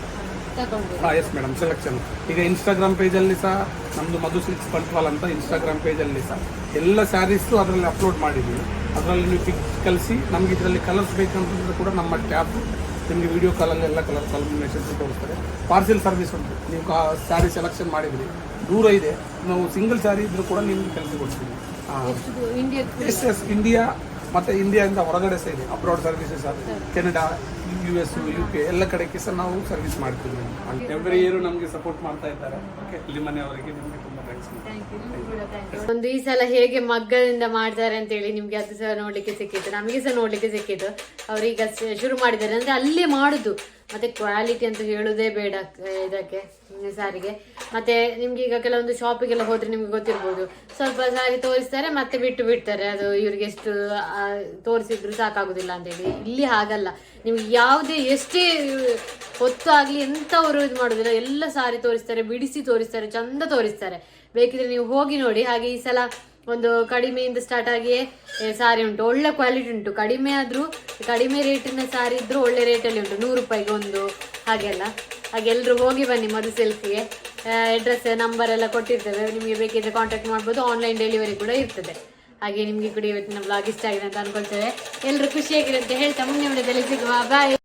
ಎಸ್ ಮೇಡಮ್ ಸೆಲೆಕ್ಷನ್. ಈಗ ಇನ್ಸ್ಟಾಗ್ರಾಮ್ ಪೇಜಲ್ಲಿ ಸಹ ನಮ್ಮದು ಮಧು ಸಿಲ್ಕ್ಸ್ ಬಂಟ್ವಾಲ್ ಅಂತ ಇನ್ಸ್ಟಾಗ್ರಾಮ್ ಪೇಜಲ್ಲಿ ಸಹ ಎಲ್ಲ ಸ್ಯಾರೀಸು ಅದರಲ್ಲಿ ಅಪ್ಲೋಡ್ ಮಾಡಿದ್ದೀವಿ. ಅದರಲ್ಲಿ ನೀವು ಪಿಕ್ ಕಳಿಸಿ, ನಮಗೆ ಇದರಲ್ಲಿ ಕಲರ್ಸ್ ಬೇಕಂತಂದ್ರೆ ಕೂಡ ನಮ್ಮ ಟ್ಯಾಬ್ ನಿಮಗೆ ವಿಡಿಯೋ ಕಾಲಲ್ಲಿ ಎಲ್ಲ ಕಲರ್ ಕಾಂಬಿನೇಷನ್ಸ್ ತೋರಿಸ್ತಾರೆ. ಪಾರ್ಸೆಲ್ ಸರ್ವಿಸ್ ಉಂಟು. ನೀವು ಸ್ಯಾರಿ ಸೆಲೆಕ್ಷನ್ ಮಾಡಿದ್ರಿ, ದೂರ ಇದೆ, ನಾವು ಸಿಂಗಲ್ ಸ್ಯಾರಿ ಇದ್ರೂ ಕೂಡ ನಿಮ್ಗೆ ಕೆಲಸ ಕೊಡ್ತೀವಿ. ಎಸ್ ಇಂಡಿಯಾ ಮತ್ತು ಇಂಡಿಯಾದಿಂದ ಹೊರಗಡೆ ಸಹ ಇದೆ abroad services. Canada, US, UK ಎಲ್ಲ ಕಡೆಗೆ ಸಹ ನಾವು ಸರ್ವಿಸ್ ಮಾಡ್ತೀವಿ. ಎವ್ರಿ ಇಯರ್ ನಮಗೆ ಸಪೋರ್ಟ್ ಮಾಡ್ತಾ ಇದ್ದಾರೆ. ಓಕೆ, ಇಲ್ಲಿ ಮನೆಯವರಿಗೆ ನಿಮಗೆ ತುಂಬ ಥ್ಯಾಂಕ್ಸ್. ಒಂದು ಈ ಸಲ ಹೇಗೆ ಮಗ್ಗದಿಂದ ಮಾಡ್ತಾರೆ ಅಂತ ಹೇಳಿ ನಿಮ್ಗೆ ಅದು ಸಹ ನೋಡ್ಲಿಕ್ಕೆ ಸಿಕ್ಕಿತ್ತು, ನಮಗೆ ಸಹ ನೋಡ್ಲಿಕ್ಕೆ ಸಿಕ್ಕಿತ್ತು. ಅವ್ರೀಗ ಶುರು ಮಾಡಿದ್ದಾರೆ ಅಂದ್ರೆ ಅಲ್ಲೇ ಮಾಡುದು. ಮತ್ತೆ ಕ್ವಾಲಿಟಿ ಅಂತ ಹೇಳುದೇ ಬೇಡ ಇದಕ್ಕೆ ಸಾರಿಗೆ. ಮತ್ತೆ ನಿಮ್ಗೆ ಈಗ ಕೆಲವೊಂದು ಶಾಪಿಗೆಲ್ಲ ಹೋದ್ರೆ ನಿಮ್ಗೆ ಗೊತ್ತಿರ್ಬೋದು, ಸ್ವಲ್ಪ ಸಾರಿ ತೋರಿಸ್ತಾರೆ ಮತ್ತೆ ಬಿಟ್ಟು ಬಿಡ್ತಾರೆ. ಅದು ಇವ್ರಿಗೆ ಎಷ್ಟು ತೋರಿಸಿದ್ರು ಸಾಕಾಗುದಿಲ್ಲ ಅಂತ ಹೇಳಿ. ಇಲ್ಲಿ ಹಾಗಲ್ಲ, ನಿಮ್ಗೆ ಯಾವುದೇ ಎಷ್ಟೇ ಹೊತ್ತು ಆಗ್ಲಿ ಎಂತ ಅವರು ಇದು ಮಾಡುದಿಲ್ಲ, ಎಲ್ಲ ಸಾರಿ ತೋರಿಸ್ತಾರೆ, ಬಿಡಿಸಿ ತೋರಿಸ್ತಾರೆ, ಚಂದ ತೋರಿಸ್ತಾರೆ. ಬೇಕಿದ್ರೆ ನೀವು ಹೋಗಿ ನೋಡಿ. ಹಾಗೆ ಈ ಸಲ ಒಂದು ಕಡಿಮೆಯಿಂದ ಸ್ಟಾರ್ಟ್ ಆಗಿಯೇ ಸಾರಿ ಉಂಟು, ಒಳ್ಳೆ ಕ್ವಾಲಿಟಿ ಉಂಟು. ಕಡಿಮೆ ಆದ್ರೂ ಕಡಿಮೆ ರೇಟಿನ ಸಾರಿ ಇದ್ರೂ ಒಳ್ಳೆ ರೇಟಲ್ಲಿ ಉಂಟು, 100 ರೂಪಾಯಿಗೆ ಒಂದು ಹಾಗೆಲ್ಲ. ಹಾಗೆ ಎಲ್ಲರೂ ಹೋಗಿ ಬನ್ನಿ ಮಧು ಸಿಲ್ಕ್ಗೆ. ಅಡ್ರೆಸ್ ನಂಬರ್ ಎಲ್ಲ ಕೊಟ್ಟಿರ್ತೇವೆ, ನಿಮಗೆ ಬೇಕಿದ್ರೆ ಕಾಂಟ್ಯಾಕ್ಟ್ ಮಾಡ್ಬೋದು. ಆನ್ಲೈನ್ ಡೆಲಿವರಿ ಕೂಡ ಇರ್ತದೆ. ಹಾಗೆ ನಿಮಗೆ ಕೂಡ ಇವತ್ತಿನ ಬ್ಲಾಗ್ ಇಷ್ಟ ಆಗಿದೆ ಅಂತ ಅನ್ಕೊಳ್ತೇವೆ. ಎಲ್ಲರೂ ಖುಷಿಯಾಗಿದೆ ಅಂತ ಹೇಳ್ತಾ ಮುಂದಿನ ವಿಡಿಯೋದಲ್ಲಿ ಸಿಗುವ. ಬಾಯ್.